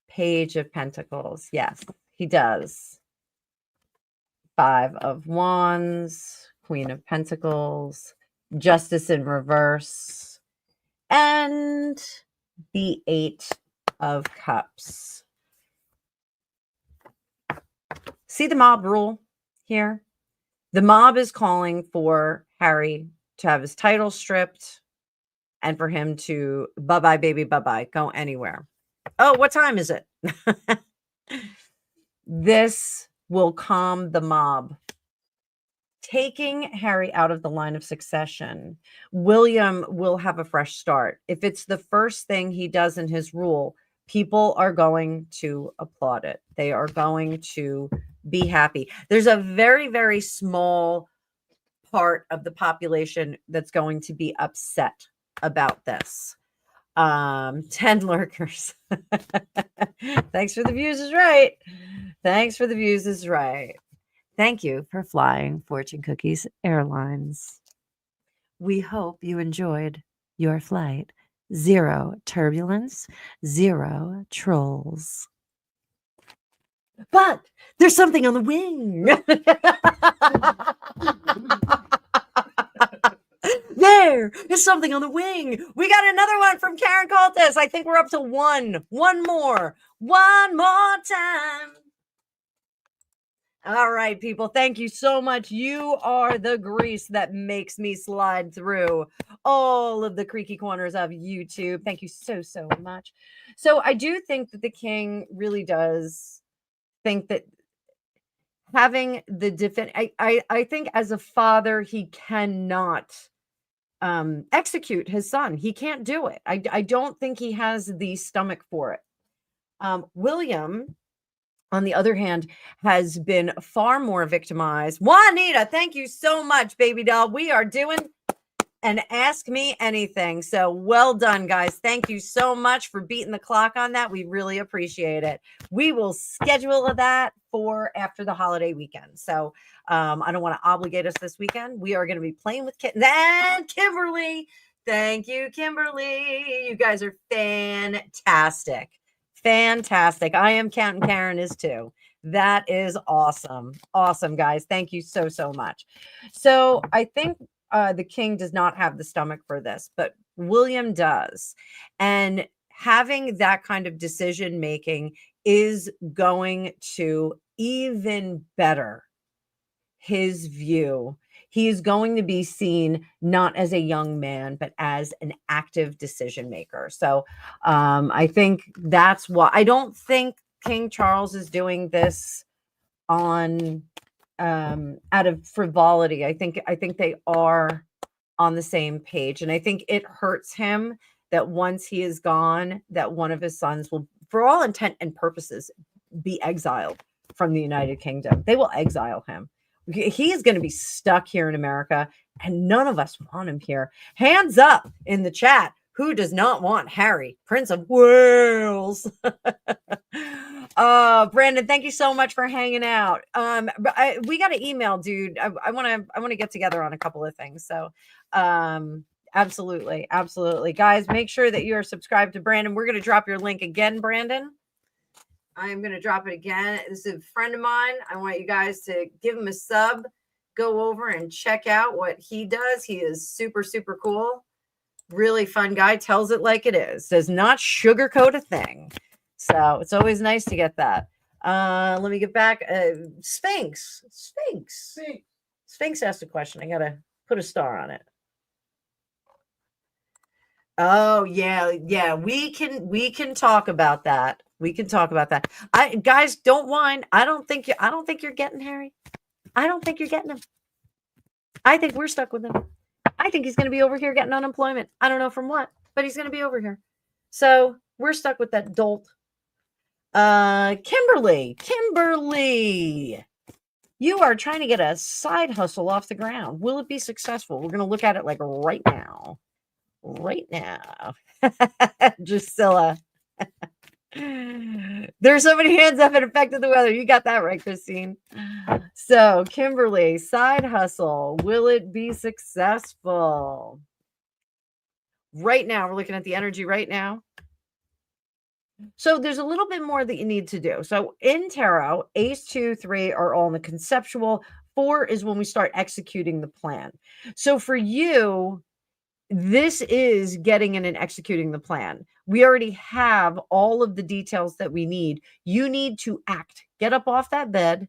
Page of Pentacles. Yes, he does. 5 of Wands, Queen of Pentacles, Justice in reverse, and the 8 of Cups. See the mob rule here? The mob is calling for Harry to have his title stripped and for him to bye-bye, baby, bye-bye, go anywhere. Oh, what time is it? This will calm the mob. Taking Harry out of the line of succession, William will have a fresh start. If it's the first thing he does in his rule, people are going to applaud it. They are going to be happy. There's a very, very small part of the population that's going to be upset about this. 10 lurkers. Thanks for the views is right. Thanks for the views is right. Thank you for flying Fortune Cookies Airlines. We hope you enjoyed your flight. 0 turbulence, 0 trolls. But there's something on the wing. There is something on the wing. We got another one from Karen Cultis. I think we're up to one. One more time. All right, people. Thank you so much. You are the grease that makes me slide through all of the creaky corners of YouTube. Thank you so, so much. So I do think that the king really does think that having the I think as a father, he cannot execute his son. He can't do it. I don't think he has the stomach for it. William, on the other hand, has been far more victimized. Juanita, thank you so much, baby doll. We are doing an Ask Me Anything. So well done, guys. Thank you so much for beating the clock on that. We really appreciate it. We will schedule that for after the holiday weekend. So I don't want to obligate us this weekend. We are going to be playing with kittens. And Kimberly, thank you, Kimberly. You guys are fantastic. Fantastic. I am counting Karen is too. That is awesome. Awesome, guys. Thank you so, so much. So I think the king does not have the stomach for this, but William does. And having that kind of decision making is going to even better his view. He is going to be seen not as a young man, but as an active decision maker. So I think that's why I don't think King Charles is doing this on out of frivolity. I think they are on the same page. And I think it hurts him that once he is gone, that one of his sons will, for all intent and purposes, be exiled from the United Kingdom. They will exile him. He is going to be stuck here in America, and none of us want him here. Hands up in the chat. Who does not want Harry, Prince of Wales? Brandon, thank you so much for hanging out. We got an email, dude. I want to get together on a couple of things. So, absolutely, guys, make sure that you are subscribed to Brandon. We're going to drop your link again, Brandon. I'm going to drop it again. This is a friend of mine. I want you guys to give him a sub. Go over and check out what he does. He is super, super cool. Really fun guy. Tells it like it is. Does not sugarcoat a thing. So it's always nice to get that. Let me get back. Sphinx asked a question. I got to put a star on it. Oh, yeah. We can talk about that. Guys, don't whine. I don't think you're getting Harry. I don't think you're getting him. I think we're stuck with him. I think he's going to be over here getting unemployment. I don't know from what, but he's going to be over here. So we're stuck with that dolt. Kimberly, you are trying to get a side hustle off the ground. Will it be successful? We're going to look at it like right now. Drusilla. There's so many hands up and affected the weather. You got that right, Christine. So, Kimberly, side hustle. Will it be successful? Right now, we're looking at the energy right now. So there's a little bit more that you need to do. So in tarot, ace, 2, 3 are all in the conceptual. 4 is when we start executing the plan. So for you, this is getting in and executing the plan. We already have all of the details that we need. You need to act. Get up off that bed.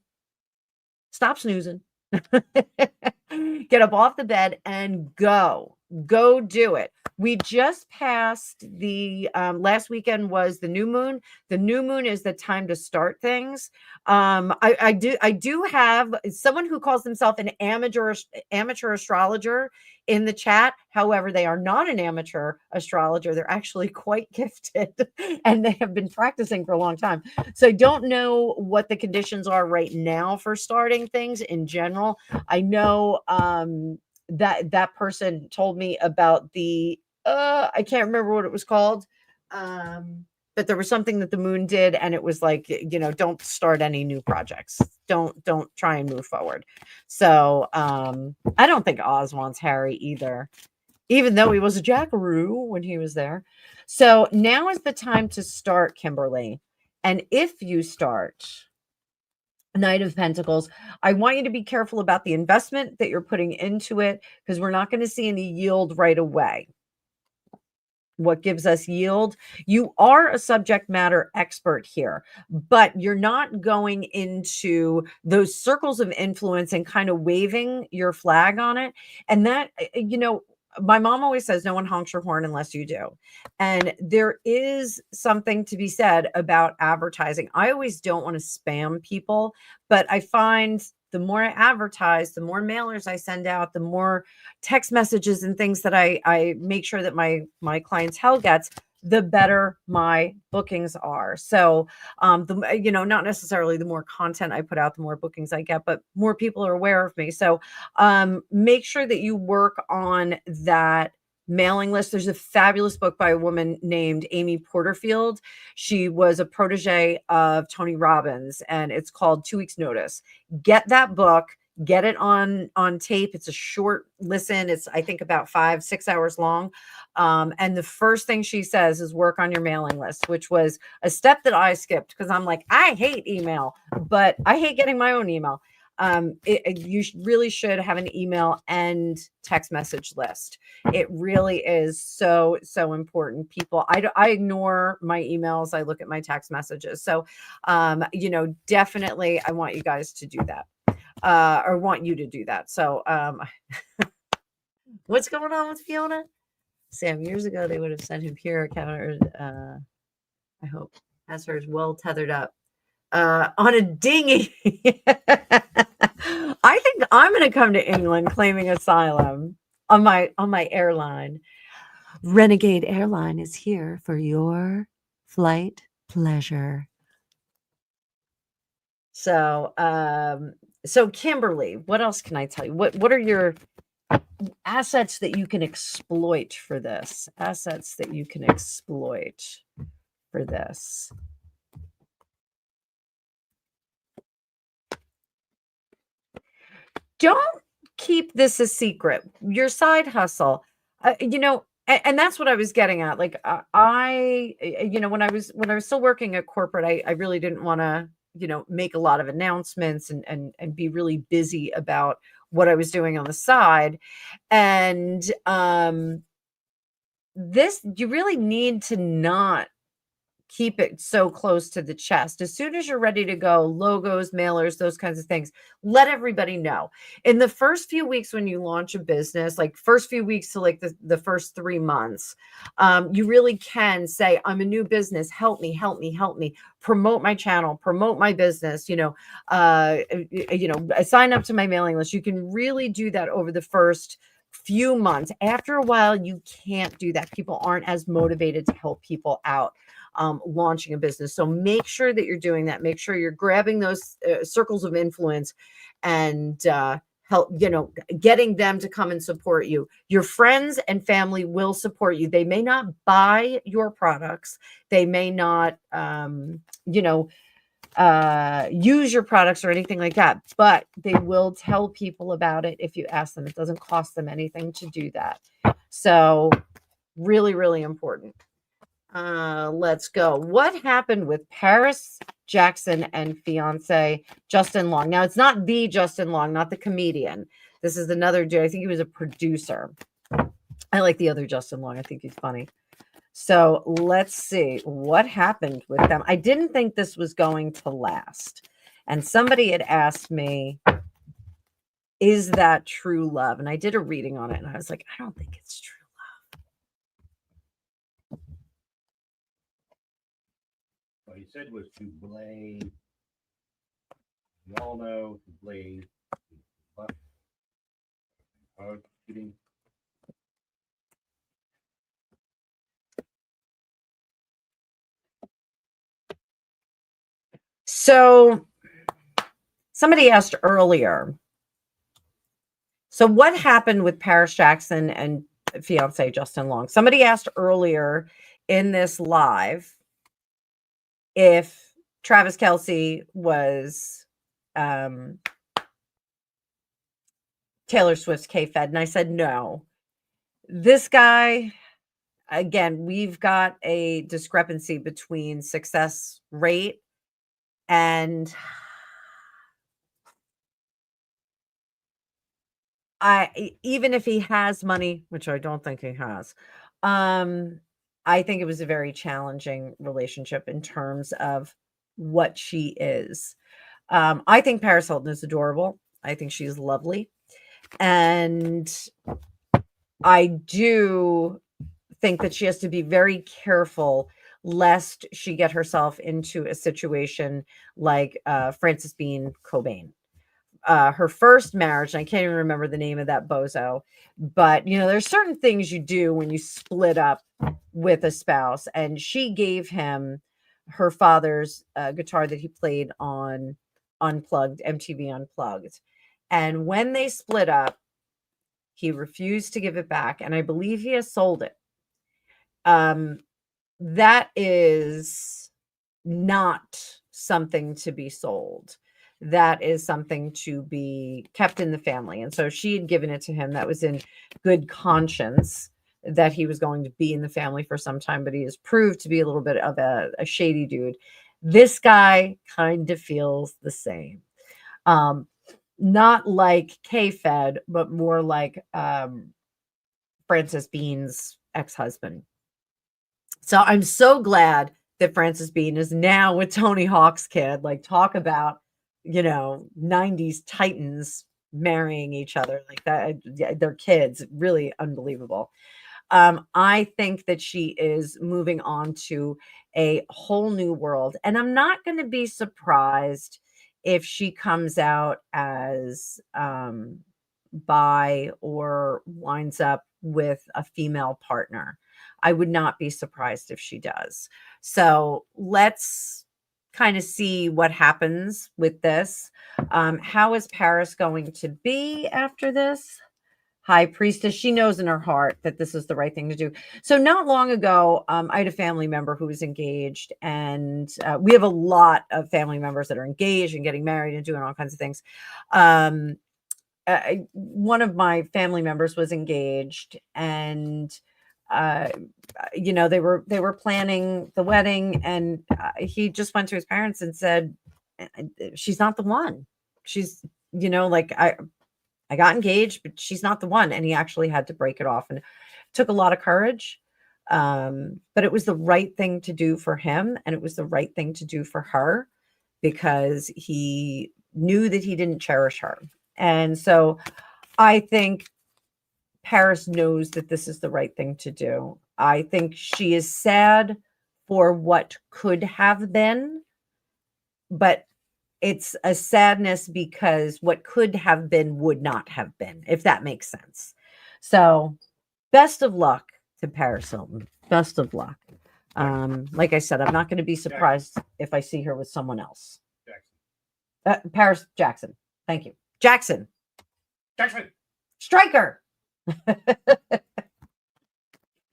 Stop snoozing. Get up off the bed and go. Go do it. We just passed the last weekend was the new moon. The new moon is the time to start things. I do have someone who calls themselves an amateur astrologer in the chat. However, they are not an amateur astrologer. They're actually quite gifted and they have been practicing for a long time. So I don't know what the conditions are right now for starting things in general. I know that person told me about the I can't remember what it was called. But there was something that the moon did, and it was like, don't start any new projects. Don't try and move forward. So I don't think Oz wants Harry either, even though he was a jackaroo when he was there. So now is the time to start, Kimberly. And if you start Knight of Pentacles, I want you to be careful about the investment that you're putting into it, because we're not going to see any yield right away. What gives us yield? You are a subject matter expert here, but you're not going into those circles of influence and kind of waving your flag on it. And that, my mom always says, no one honks your horn unless you do. And there is something to be said about advertising. I always don't want to spam people, but I find the more I advertise, the more mailers I send out, the more text messages and things that I make sure that my clientele gets, the better my bookings are. So, not necessarily the more content I put out, the more bookings I get, but more people are aware of me. So, make sure that you work on that mailing list. There's a fabulous book by a woman named Amy Porterfield. She was a protege of Tony Robbins, and it's called 2 Weeks Notice. Get that book. Get it on tape. It's a short listen. It's, I think, about 5-6 hours long. And the first thing she says is work on your mailing list, which was a step that I skipped because I'm like, I hate email, but I hate getting my own email. You really should have an email and text message list. It really is so important. People, I ignore my emails. I look at my text messages. So, definitely I want you guys to do that. Or want you to do that. So, what's going on with Fiona? Sam, years ago, they would have sent him here. I hope, has hers well tethered up on a dinghy. I think I'm going to come to England claiming asylum on my airline. Renegade Airline is here for your flight pleasure. So, so Kimberly, what else can I tell you? What are your assets that you can exploit for this? Assets that you can exploit for this. Don't keep this a secret. Your side hustle, and that's what I was getting at. Like when I was still working at corporate, I really didn't want to, make a lot of announcements and be really busy about what I was doing on the side. And this, you really need to not keep it so close to the chest. As soon as you're ready to go, logos, mailers, those kinds of things, let everybody know. In the first few weeks when you launch a business, like first few weeks to like the first 3 months, you really can say, I'm a new business. Help me, promote my channel, promote my business, sign up to my mailing list. You can really do that over the first few months. After a while, you can't do that. People aren't as motivated to help people out launching a business. So make sure that you're doing that. Make sure you're grabbing those circles of influence and help, getting them to come and support you. Your friends and family will support you. They may not buy your products. They may not, use your products or anything like that, but they will tell people about it if you ask them. It doesn't cost them anything to do that. So really, really important. Let's go. What happened with Paris Jackson and fiance Justin Long? Now, it's not the Justin Long, not the comedian. This is another dude. I think he was a producer. I like the other Justin Long. I think he's funny. So let's see what happened with them. I didn't think this was going to last. And somebody had asked me is that true love? And I did a reading on it, and I was like, I don't think it's true love. What he said was to blame. We all know to blame. Shooting. So somebody asked earlier, so what happened with Paris Jackson and fiance Justin Long? Somebody asked earlier in this live if Travis Kelce was Taylor Swift's K-Fed, and I said no. This guy, again, we've got a discrepancy between success rate and even if he has money, which I don't think he has, I think it was a very challenging relationship in terms of what she is. I think Paris Hilton is adorable. I think she's lovely. And I do think that she has to be very careful lest she get herself into a situation like Frances Bean Cobain. Her first marriage, and I can't even remember the name of that bozo, but there's certain things you do when you split up with a spouse, and she gave him her father's guitar that he played on MTV Unplugged. And when they split up, he refused to give it back, and I believe he has sold it. That is not something to be sold. That is something to be kept in the family. And so she had given it to him. That was in good conscience that he was going to be in the family for some time, but he has proved to be a little bit of a shady dude. This guy kind of feels the same. Not like K-Fed, but more like Frances Bean's ex-husband. So I'm so glad that Frances Bean is now with Tony Hawk's kid. Like, talk about, 90s titans marrying each other like that. Their kids, really unbelievable. I think that she is moving on to a whole new world. And I'm not going to be surprised if she comes out as bi or winds up with a female partner. I would not be surprised if she does. So let's kind of see what happens with this. How is Paris going to be after this? High priestess, she knows in her heart that this is the right thing to do. So not long ago, I had a family member who was engaged, and we have a lot of family members that are engaged and getting married and doing all kinds of things. One of my family members was engaged, and they were planning the wedding, and he just went to his parents and said, she's not the one. She's, I got engaged, but she's not the one. And he actually had to break it off, and it took a lot of courage. But it was the right thing to do for him. And it was the right thing to do for her, because he knew that he didn't cherish her. And so I think Paris knows that this is the right thing to do. I think she is sad for what could have been, but it's a sadness because what could have been would not have been, if that makes sense. So best of luck to Paris Hilton. Best of luck. Like I said, I'm not going to be surprised if I see her with someone else. Paris Jackson. Thank you. Jackson. Striker.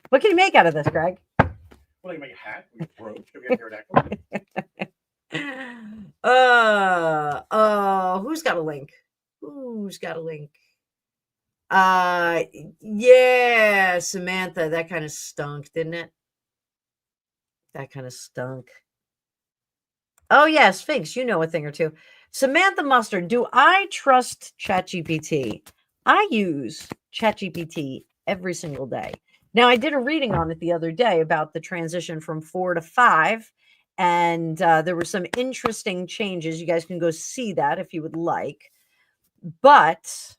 What can you make out of this, Greg? Well, you make a hat, a brooch, you get pterodactyl. Who's got a link? Yeah, Samantha, that kind of stunk, didn't it? That kind of stunk. Oh yeah, Sphinx, you know a thing or two. Samantha Mustard, do I trust ChatGPT? I use ChatGPT every single day. Now, I did a reading on it the other day about the transition from 4 to 5, and there were some interesting changes. You guys can go see that if you would like. But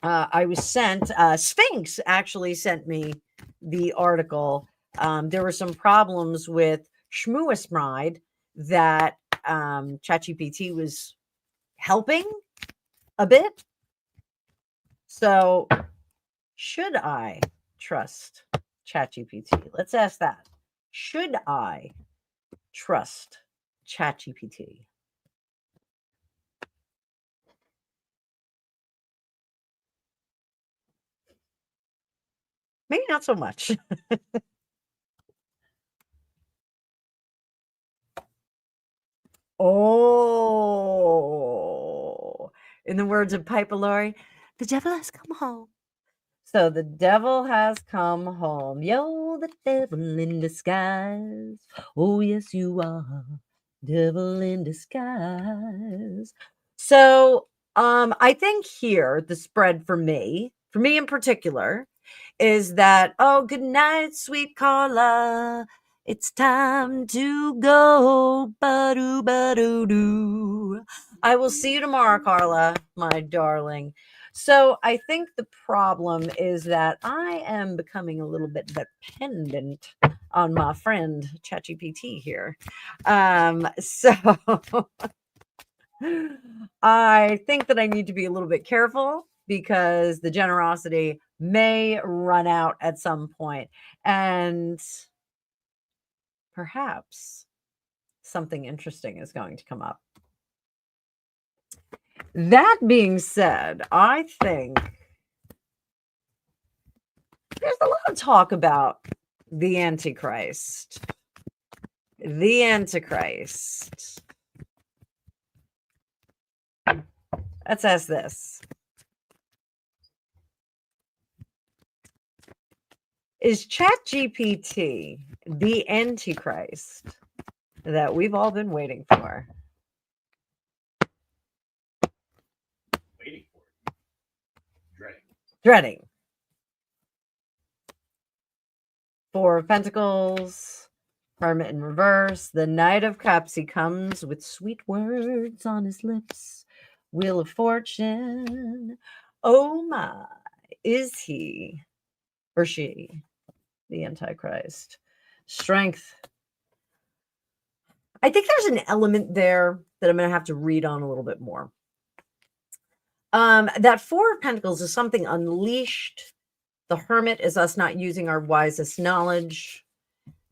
I was sent, Sphinx actually sent me the article. There were some problems with Shmooismide that ChatGPT was helping a bit. So, should I trust ChatGPT? Let's ask that. Should I trust ChatGPT? Maybe not so much. Oh, in the words of Piper Laurie, the devil has come home. So the devil has come home. Yo, the devil in disguise. Oh, yes, you are. Devil in disguise. So I think here the spread for me in particular, is that, oh, good night, sweet Carla. It's time to go. Ba-doo, ba-doo, doo. I will see you tomorrow, Carla, my darling. So I think the problem is that I am becoming a little bit dependent on my friend ChatGPT here. So I think that I need to be a little bit careful because the generosity may run out at some point, and perhaps something interesting is going to come up. That being said, I think there's a lot of talk about the Antichrist. The Antichrist. Let's ask this. Is ChatGPT the Antichrist that we've all been waiting for? Waiting for it. Dreading. Dreading. Four of Pentacles, Hermit in reverse, the Knight of Cups. He comes with sweet words on his lips. Wheel of Fortune. Oh my, is he or she the Antichrist? Strength. I think there's an element there that I'm going to have to read on a little bit more. That Four of Pentacles is something unleashed. The Hermit is us not using our wisest knowledge.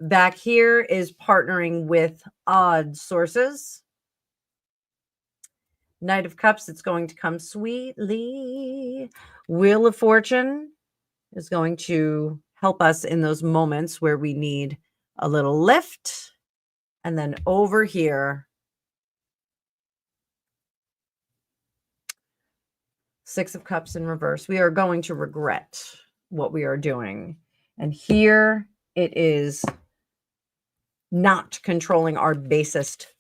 Back here is partnering with odd sources. Knight of Cups, it's going to come sweetly. Wheel of Fortune is going to help us in those moments where we need a little lift. And then over here, Six of Cups in reverse. We are going to regret what we are doing. And here it is not controlling our basest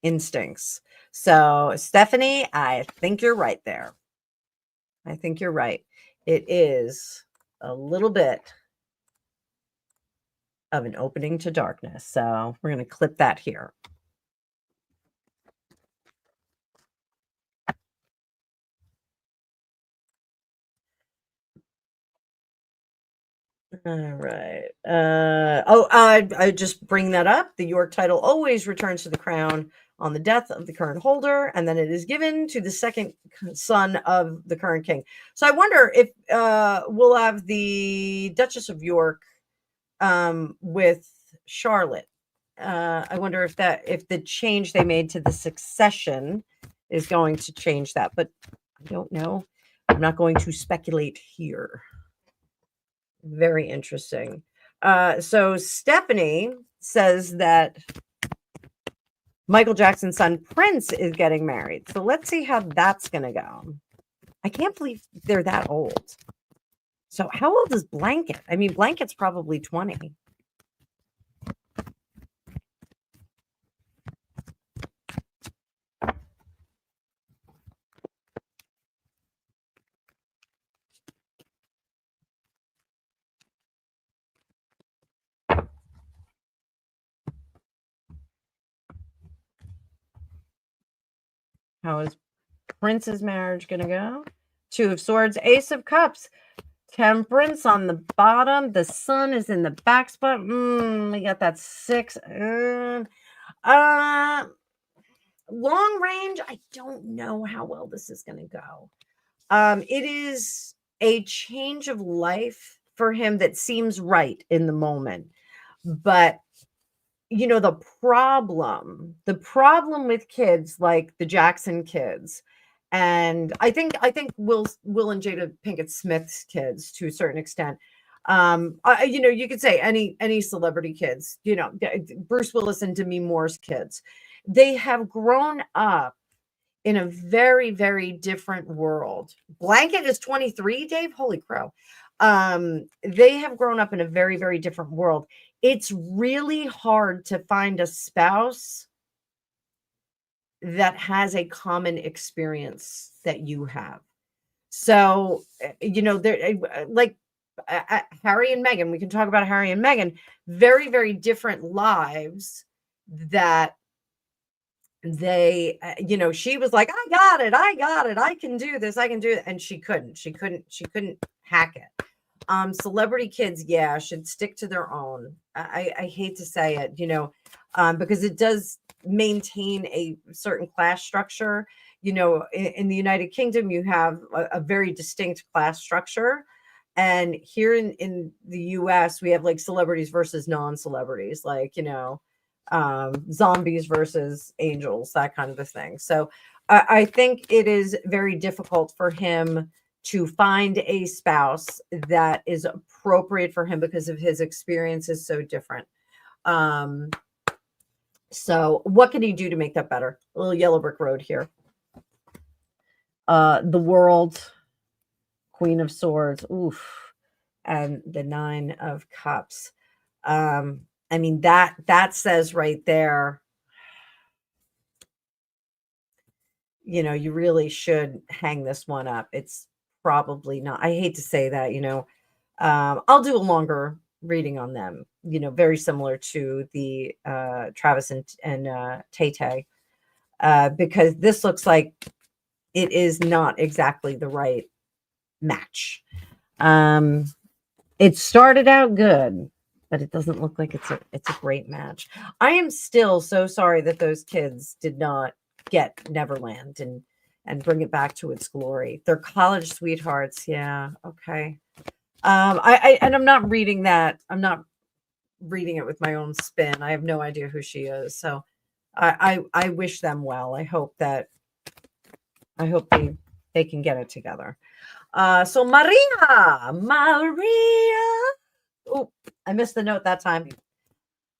instincts. So, Stephanie, I think you're right there. I think you're right. It is a little bit of an opening to darkness. So, we're going to clip that here. All right. I just bring that up. The York title always returns to the crown on the death of the current holder, and then it is given to the second son of the current king. So I wonder if we'll have the Duchess of York with Charlotte. I wonder if the change they made to the succession is going to change that, but I don't know. I'm not going to speculate here. Very interesting. So Stephanie says that Michael Jackson's son Prince is getting married. So let's see how that's going to go. I can't believe they're that old. So how old is Blanket? I mean, Blanket's probably 20. How is Prince's marriage going to go? Two of Swords, Ace of Cups, Temperance on the bottom. The Sun is in the back spot. We got that 6. Long range, I don't know how well this is going to go. It is a change of life for him that seems right in the moment. But the problem with kids like the Jackson kids, and I think Will and Jada Pinkett Smith's kids to a certain extent. You could say any celebrity kids, Bruce Willis and Demi Moore's kids, they have grown up in a very, very different world. Blanket is 23, Dave. Holy crow. They have grown up in a very, very different world. It's really hard to find a spouse that has a common experience that you have. So, they're like Harry and Meghan. We can talk about Harry and Meghan. Very, very different lives that they, she was like, I got it. I can do this. I can do it. And she couldn't hack it. Celebrity kids, should stick to their own. I hate to say it, because it does maintain a certain class structure. In the United Kingdom, you have a very distinct class structure. And here in the US, we have like celebrities versus non-celebrities, like, zombies versus angels, that kind of a thing. So I think it is very difficult for him to find a spouse that is appropriate for him because of his experience is so different. So what can he do to make that better? A little yellow brick road here. The World, Queen of Swords, and the 9 of Cups. That says right there, you really should hang this one up. It's probably not. I hate to say that, I'll do a longer reading on them, very similar to the Travis and Tay-Tay, because this looks like it is not exactly the right match. It started out good, but it doesn't look like it's a great match. I am still so sorry that those kids did not get Neverland and bring it back to its glory. They're college sweethearts. Yeah. Okay. I'm not reading that. I'm not reading it with my own spin. I have no idea who she is. So I wish them well. I hope they can get it together. So Maria. Oh, I missed the note that time.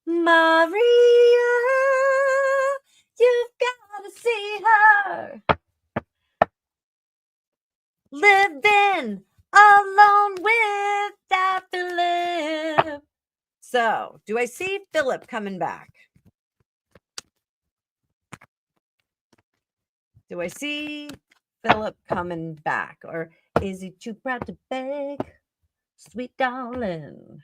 Maria, you've got to see her. Living alone without Philip. So, do I see Philip coming back? Do I see Philip coming back? Or is he too proud to beg? Sweet darling.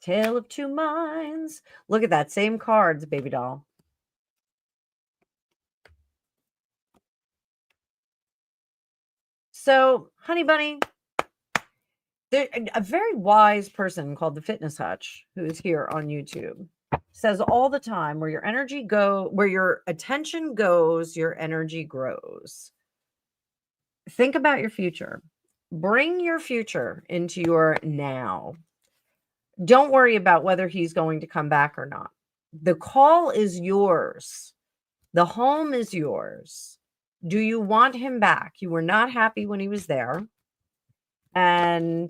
Tale of Two Minds. Look at that. Same cards, baby doll. So, honey bunny, a very wise person called the Fitness Hutch, who is here on YouTube, says all the time, where your attention goes, your energy grows. Think about your future. Bring your future into your now. Don't worry about whether he's going to come back or not. The call is yours. The home is yours. Do you want him back? You were not happy when he was there. And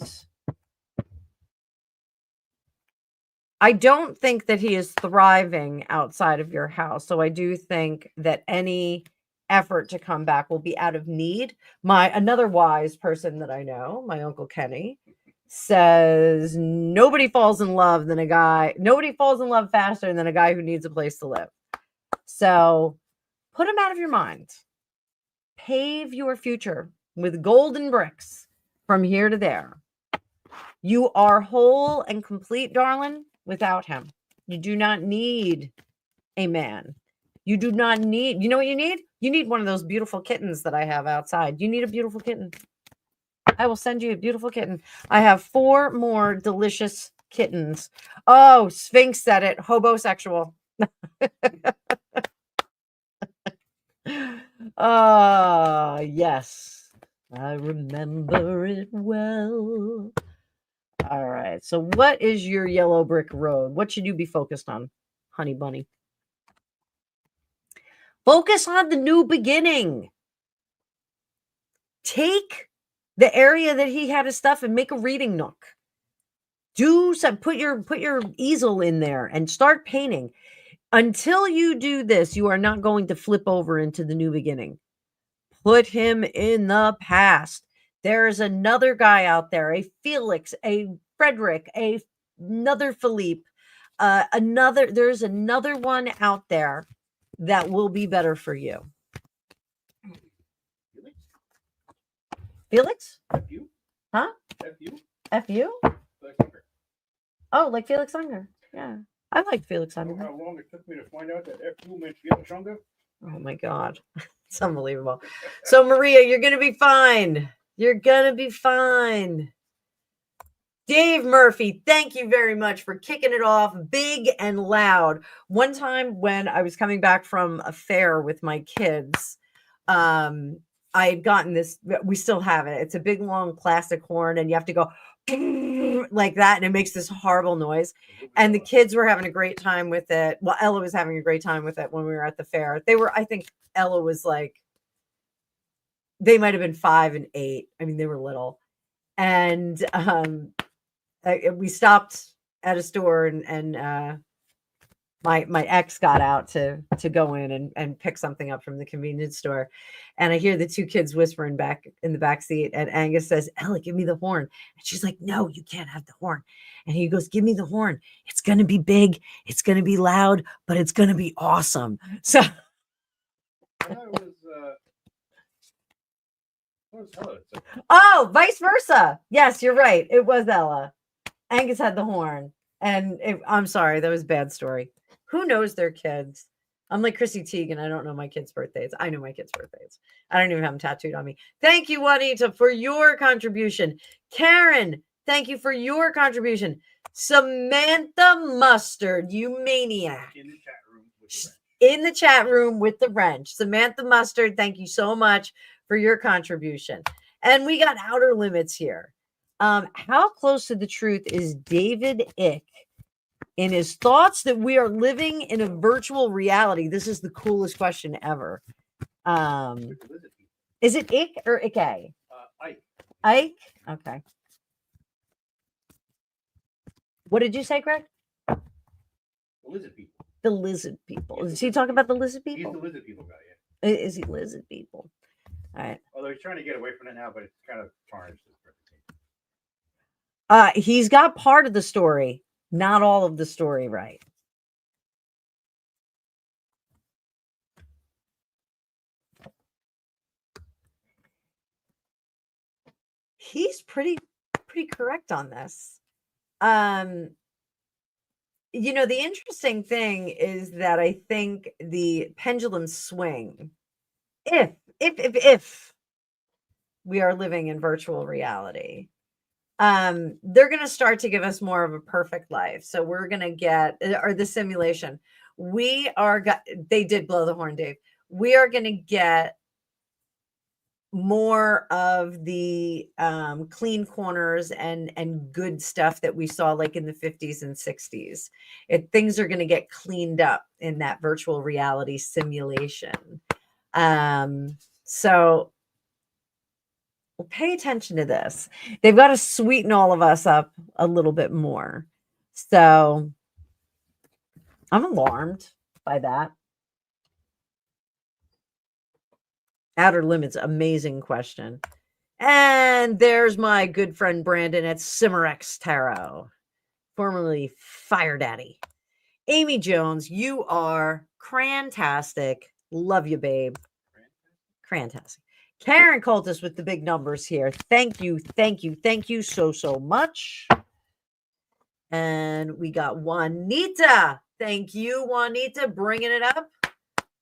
I don't think that he is thriving outside of your house. So I do think that any effort to come back will be out of need. Another wise person that I know, my Uncle Kenny, says nobody falls in love faster than a guy who needs a place to live. So put him out of your mind. Pave your future with golden bricks from here to there. You are whole and complete, darling, without him. You do not need a man. You do not need, you know what you need? You need one of those beautiful kittens that I have outside. You need a beautiful kitten. I will send you a beautiful kitten. I have 4 more delicious kittens. Oh, Sphinx said it. Hobosexual. Yes. I remember it well. All right. So what is your yellow brick road? What should you be focused on, honey bunny? Focus on the new beginning. Take the area that he had his stuff and make a reading nook. Do some, put your easel in there and start painting. Until you do this, you are not going to flip over into the new beginning. Put him in the past. There is another guy out there, a Felix, a Frederick, another Philippe, there's another one out there that will be better for you. Felix? F-U? Huh? F-U? F-U? Oh, like Felix Unger. Yeah. I like Felix Unger. How long it took me to find out that F-U meant Felix Unger? Oh my God. It's unbelievable. So Maria, you're going to be fine. You're going to be fine. Dave Murphy, thank you very much for kicking it off big and loud. One time when I was coming back from a fair with my kids, I had gotten this, we still have it. It's a big, long plastic horn, and you have to go like that, and it makes this horrible noise. And the kids were having a great time with it. Well, Ella was having a great time with it when we were at the fair. I think Ella was like, they might have been 5 and 8. I mean, they were little. And we stopped at a store, and my ex got out to go in and pick something up from the convenience store. And I hear the 2 kids whispering back in the back seat. And Angus says, Ella, give me the horn. And she's like, no, you can't have the horn. And he goes, give me the horn. It's going to be big. It's going to be loud, but it's going to be awesome. So oh, vice versa. Yes, you're right. It was Ella. Angus had the horn. And I'm sorry, that was a bad story. Who knows their kids? I'm like Chrissy Teigen. I don't know my kids' birthdays. I know my kids' birthdays. I don't even have them tattooed on me. Thank you, Juanita, for your contribution. Karen, thank you for your contribution. Samantha Mustard, you maniac. In the chat room with the wrench. Samantha Mustard, thank you so much for your contribution. And we got Outer Limits here. How close to the truth is David Icke in his thoughts that we are living in a virtual reality? This is the coolest question ever. Is it Icke or Icke? Ike. Ike? Okay. What did you say, Greg? The lizard people. The lizard people. Is he talking about the lizard people? He's the lizard people guy, yeah. Is he lizard people? All right. Although he's trying to get away from it now, but it's kind of tarnished his reputation. He's got part of the story, not all of the story right. He's pretty correct on this. You know, the interesting thing is that I think the pendulum swing, if we are living in virtual reality, they're going to start to give us more of a perfect life. So we're going to get, or the simulation, they did blow the horn, Dave. We are going to get more of the clean corners and good stuff that we saw like in the 50s and 60s. Things are going to get cleaned up in that virtual reality simulation. So we'll pay attention to this. They've got to sweeten all of us up a little bit more. So I'm alarmed by that. Outer Limits, amazing question. And there's my good friend Brandon at Cimerex Tarot, formerly Fire Daddy. Amy Jones, you are crantastic. Love you, babe. Crantastic. Karen Cultus with the big numbers here. Thank you so much. And we got Juanita. Thank you, Juanita, bringing it up.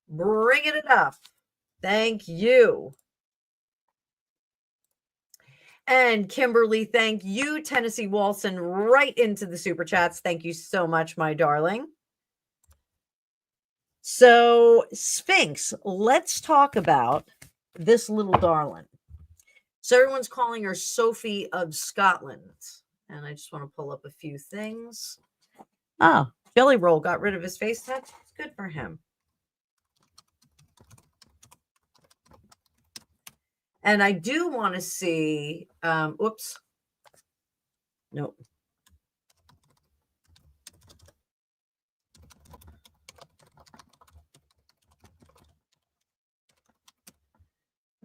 Bringing it up. Thank you. And Kimberly, thank you. Tennessee Walson, right into the super chats. Thank you so much, my darling. So, Sphinx, let's talk about this little darling. So, everyone's calling her Sophie of Scotland. And I just want to pull up a few things. Oh, Jelly Roll got rid of his face tats. Good for him. And I do want to see, oops. Nope.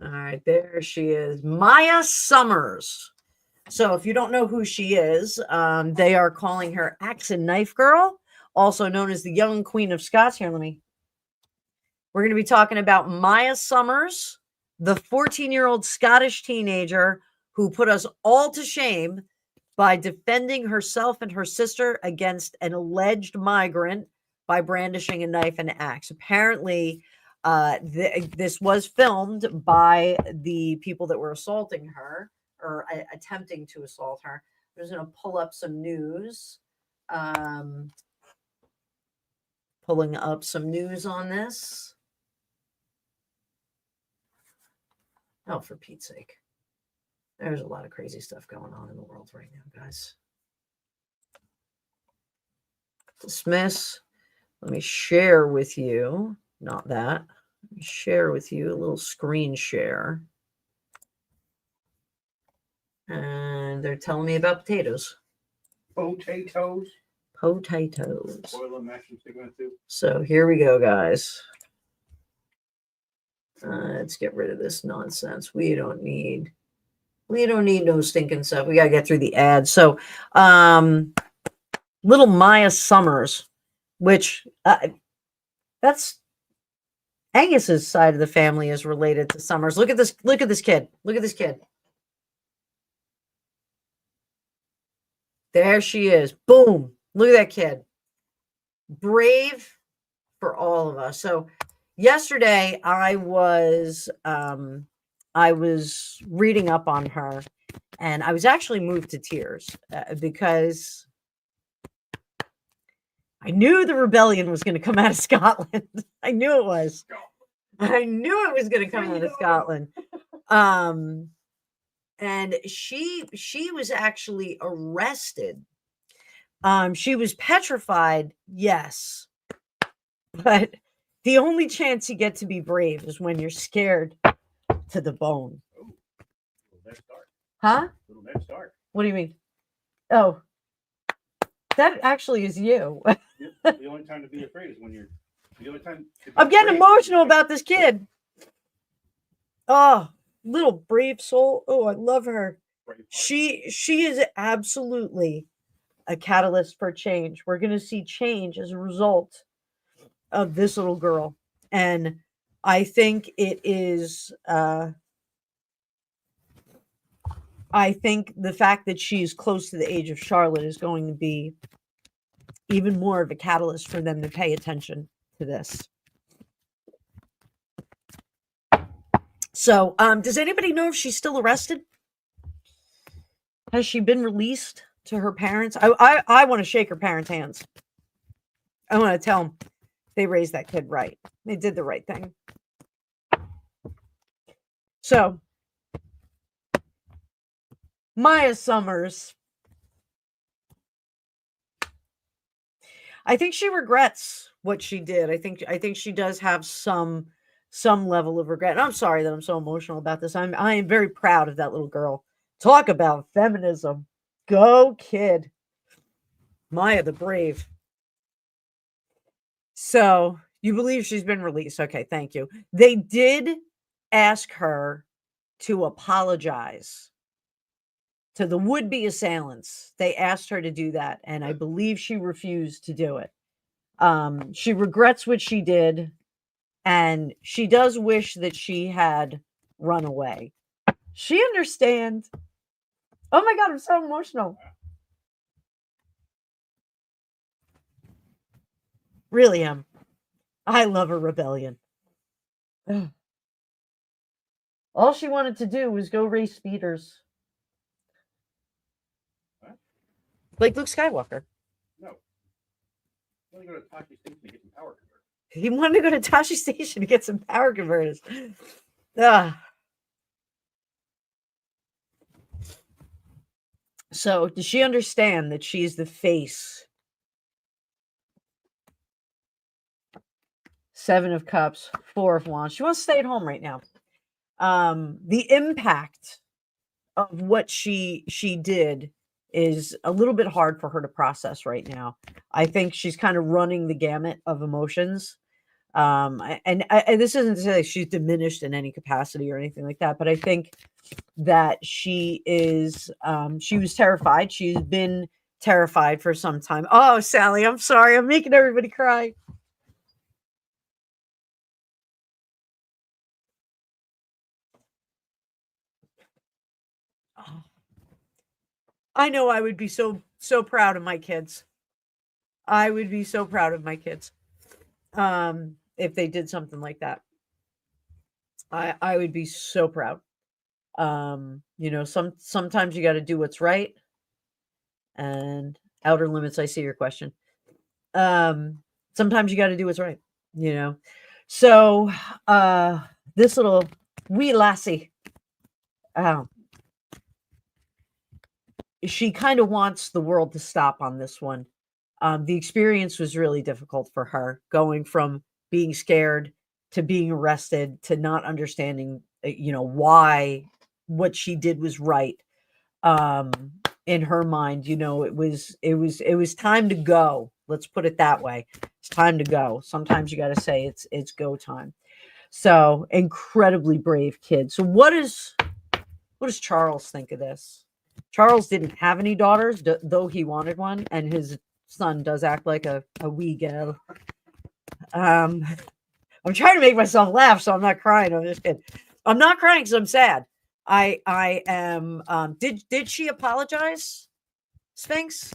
All right, there she is. Maya Summers. So if you don't know who she is, they are calling her Axe and Knife Girl, also known as the Young Queen of Scots. Here, we're going to be talking about Maya Summers, the 14-year-old Scottish teenager who put us all to shame by defending herself and her sister against an alleged migrant by brandishing a knife and axe. Apparently, this was filmed by the people that were assaulting her or attempting to assault her. I'm just going to pull up some news. Pulling up some news on this. Oh, for Pete's sake. There's a lot of crazy stuff going on in the world right now, guys. Dismiss. Let me share with you. Not that. Let me share with you a little screen share. And they're telling me about potatoes. Potatoes. Potatoes. Boil them, mash them, stick them in soup. So here we go, guys. Let's get rid of this nonsense. We don't need no stinking stuff. We got to get through the ads. So, little Maya Summers, which that's Angus's side of the family is related to Summers. Look at this. Look at this kid. Look at this kid. There she is. Boom. Look at that kid. Brave for all of us. So yesterday I was reading up on her, and I was actually moved to tears because I knew the rebellion was going to come out of Scotland. I knew it was. I knew it was going to come out of Scotland. And she was actually arrested. She was petrified, yes. But the only chance you get to be brave is when you're scared to the bone. Ooh, Ned Stark. Huh? Little Ned Stark. What do you mean? Oh, that actually is you. The only time to be afraid is when you're. The only time. I'm getting emotional about this kid. Oh, little brave soul. Oh, I love her. She is absolutely a catalyst for change. We're going to see change as a result of this little girl. And I think it is, I think the fact that she's close to the age of Charlotte is going to be even more of a catalyst for them to pay attention to this. So, does anybody know if she's still arrested? Has she been released to her parents? I want to shake her parents' hands. I want to tell them they raised that kid right. They did the right thing. So, Maya Summers, I think she regrets what she did. I think she does have some level of regret. And I'm sorry that I'm so emotional about this. I am very proud of that little girl. Talk about feminism. Go, kid. Maya the Brave. So, you believe she's been released. Okay, thank you. They did ask her to apologize to the would-be assailants. They asked her to do that, and I believe she refused to do it. She regrets what she did, and she does wish that she had run away. She understands. Oh my God, I'm so emotional. Really am. I love a rebellion. All she wanted to do was go race speeders. What? Like Luke Skywalker. No. I'm going to go to Tashi Station to get some power converters. He wanted to go to Tashi Station to get some power converters. Ah. So, does she understand that she's the face? 7 of Cups, 4 of Wands. She wants to stay at home right now. The impact of what she did is a little bit hard for her to process right now. I think she's kind of running the gamut of emotions. And this isn't to say like she's diminished in any capacity or anything like that, but I think that she is she was terrified. She's been terrified for some time. Oh, Sally, I'm sorry. I'm making everybody cry. Oh. I know I would be so proud of my kids. I would be so proud of my kids. If they did something like that. I would be so proud. You know, sometimes you got to do what's right. And outer limits, I see your question. Sometimes you got to do what's right, you know. So this little wee lassie, she kind of wants the world to stop on this one. The experience was really difficult for her, going from being scared to being arrested to not understanding, you know, why what she did was right. In her mind, you know, it was time to go. Let's put it that way. It's time to go. Sometimes you got to say it's go time. So incredibly brave kid. So what does Charles think of this? Charles didn't have any daughters, though he wanted one, and his son does act like a wee girl. I'm trying to make myself laugh, so I'm not crying. I'm just kidding. I'm not crying because I'm sad. I am. Did she apologize, Sphinx?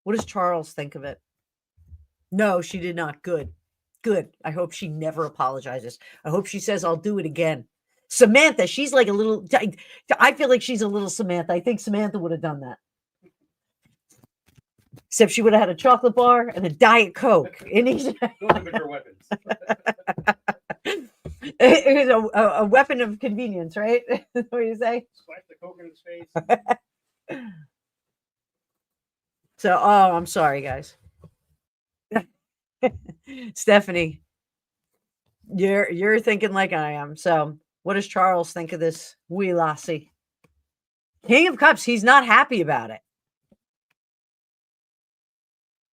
What does Charles think of it? No, she did not. Good. Good. I hope she never apologizes. I hope she says, I'll do it again. Samantha, she's like a little, I feel like she's a little Samantha. I think Samantha would have done that. Except she would have had a chocolate bar and a Diet Coke. Those are bigger weapons. It was a weapon of convenience, right? What do you say? Splash the Coke in his face. So, oh, I'm sorry, guys. Stephanie, you're thinking like I am. So, what does Charles think of this wee lassie? King of Cups, he's not happy about it.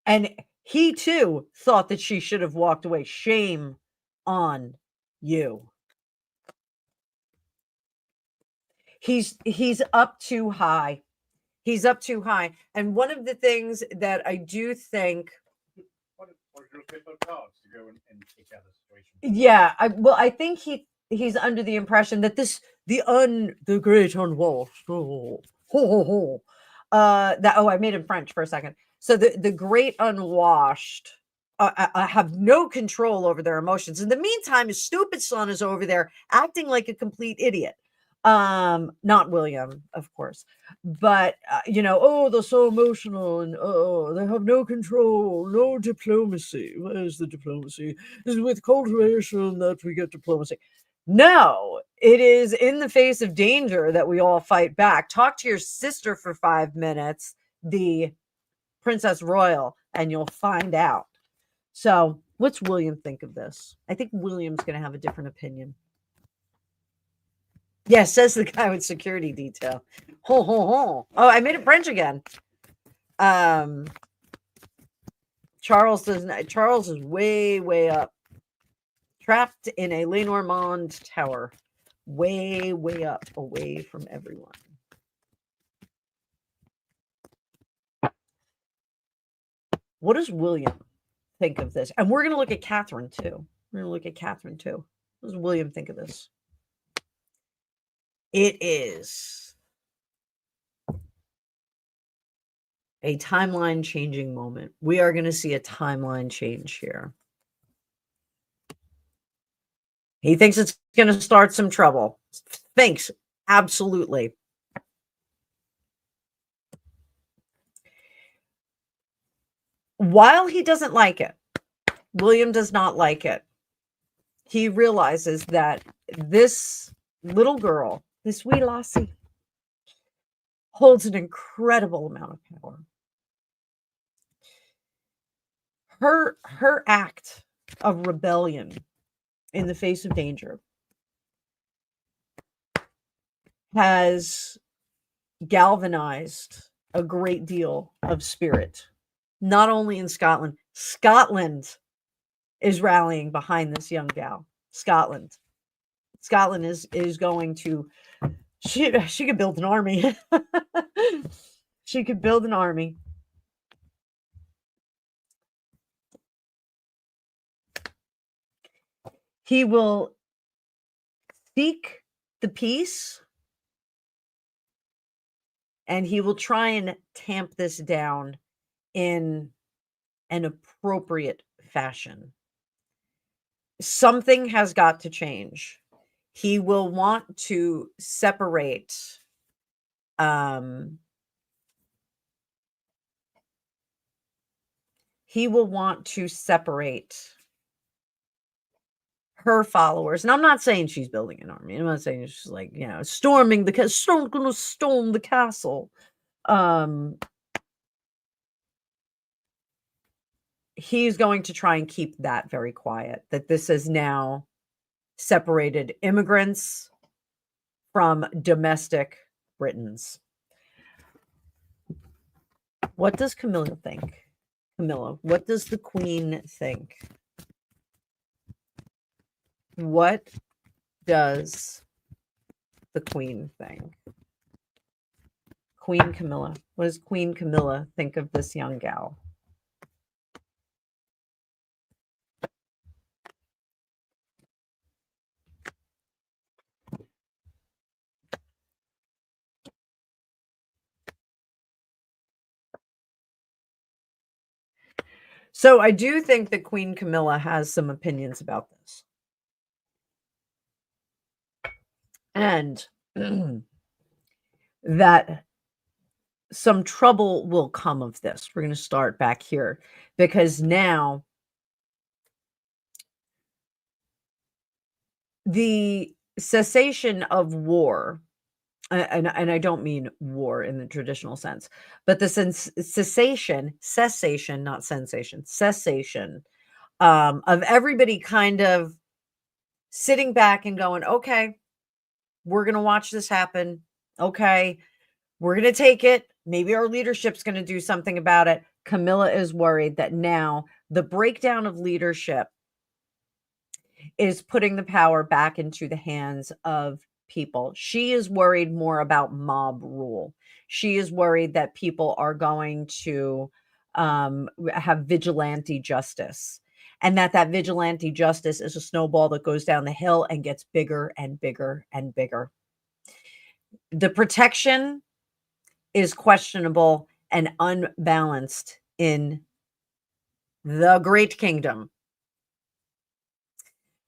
And he too thought that she should have walked away. Shame on you. He's up too high. He's up too high. And one of the things that I do think, yeah, I think he's under the impression that the great unwashed, I made him French for a second. So the great unwashed have no control over their emotions. In the meantime, his stupid son is over there acting like a complete idiot. Not William, of course, but you know, oh, they're so emotional and oh, they have no control, no diplomacy. Where's the diplomacy? It's with cultivation that we get diplomacy. No, it is in the face of danger that we all fight back. Talk to your sister for 5 minutes, the Princess Royal, and you'll find out. So, what's William think of this? I think William's going to have a different opinion. Yeah, says the guy with security detail. Ho, ho, ho. Oh, I made it French again. Charles is way, way up. Trapped in a Lenormand tower. Way, way up, away from everyone. What does William think of this? And we're going to look at Catherine, too. What does William think of this? It is A timeline changing moment. We are going to see a timeline change here. He thinks it's going to start some trouble. Thinks, absolutely. While he doesn't like it, William does not like it. He realizes that this little girl, this wee lassie, holds an incredible amount of power. Her act of rebellion in the face of danger has galvanized a great deal of spirit, not only in Scotland. Scotland is rallying behind this young gal. Scotland is going to, she could build an army. She could build an army. He will seek the peace, and he will try and tamp this down in an appropriate fashion. Something has got to change. He will want to separate her followers. And I'm not saying she's building an army. I'm not saying she's like, storming because going to storm the castle. He's going to try and keep that very quiet, that this has now separated immigrants from domestic Britons. What does Camilla think? Camilla, what does the Queen think? What does the Queen think? Queen Camilla. What does Queen Camilla think of this young gal? So I do think that Queen Camilla has some opinions about this. And that some trouble will come of this. We're going to start back here because now the cessation of war, and I don't mean war in the traditional sense, but the cessation, not sensation, cessation of everybody kind of sitting back and going, okay, we're going to watch this happen. Okay, we're going to take it. Maybe our leadership's going to do something about it. Camilla is worried that now the breakdown of leadership is putting the power back into the hands of people. She is worried more about mob rule. She is worried that people are going to have vigilante justice, and that vigilante justice is a snowball that goes down the hill and gets bigger and bigger and bigger. The protection is questionable and unbalanced in the Great Kingdom.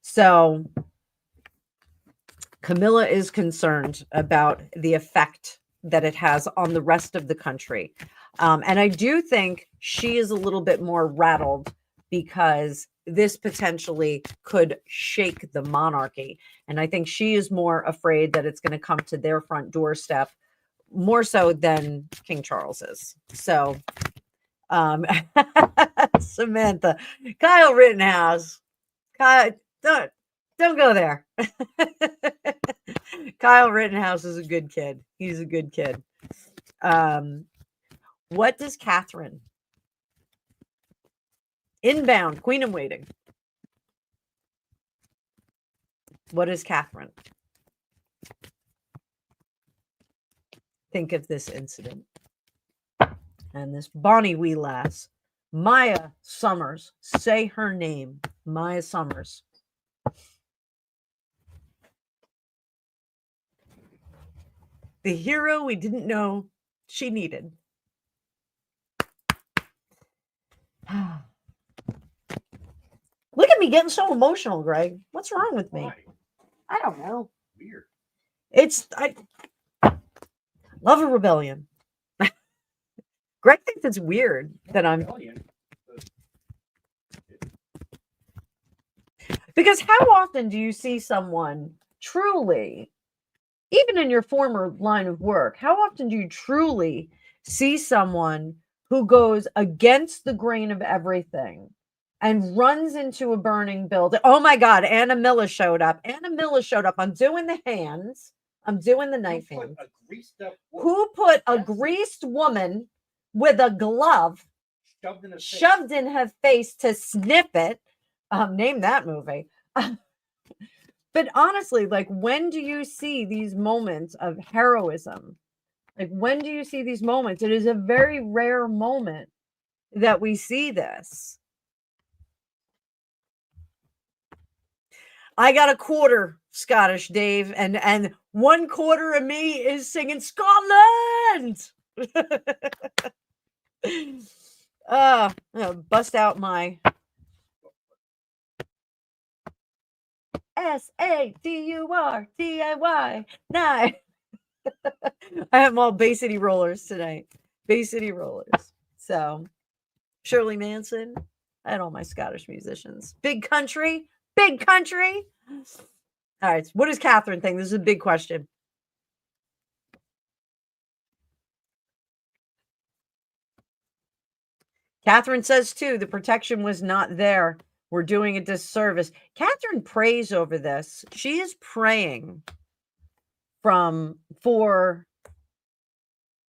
So Camilla is concerned about the effect that it has on the rest of the country. And I do think she is a little bit more rattled because this potentially could shake the monarchy. And I think she is more afraid that it's going to come to their front doorstep more so than King Charles is. So, Samantha, Kyle Rittenhouse, Kyle, don't go there. Kyle Rittenhouse is a good kid. He's a good kid. What does Catherine? Inbound, Queen in Waiting. What does Catherine think of this incident? And this bonny wee lass, Maya Summers. Say her name, Maya Summers. The hero we didn't know she needed. Look at me getting so emotional, Greg. What's wrong with me? Why? I don't know. Weird. I love a rebellion. Greg thinks it's weird that I'm Rebellion. because how often do you see someone truly, even in your former line of work, how often do you truly see someone who goes against the grain of everything and runs into a burning building? Oh my God, Anna Miller showed up. Anna Miller showed up. I'm doing the hands. I'm doing the knife hands. Who put a greased woman with a glove shoved in her face to sniff it? Name that movie. But honestly, like, when do you see these moments of heroism? Like, when do you see these moments? It is a very rare moment that we see this. I got a quarter Scottish, Dave, and 1/4 of me is singing Scotland. Bust out my SADURDIY. Nice. I have all Bay City Rollers tonight. Bay City Rollers. So, Shirley Manson. I had all my Scottish musicians. Big country. Big country. All right. What does Catherine think? This is a big question. Catherine says, too, the protection was not there. We're doing a disservice. Catherine prays over this. She is praying for.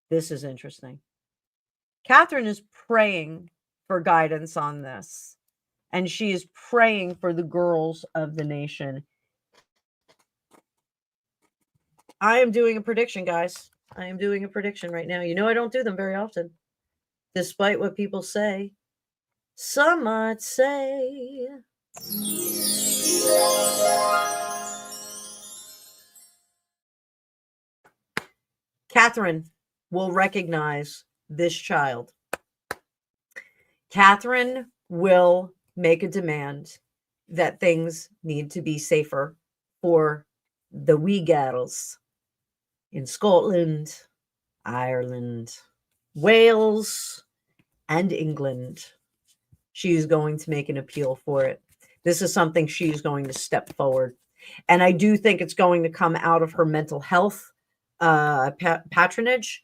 This is interesting. Catherine is praying for guidance on this. And she is praying for the girls of the nation. I am doing a prediction, guys. I am doing a prediction right now. You know, I don't do them very often, despite what people say. Some might say. Catherine will recognize this child. Catherine will make a demand that things need to be safer for the wee girls in Scotland, Ireland, Wales, and England. She is going to make an appeal for it. This is something she's going to step forward. And I do think it's going to come out of her mental health patronage.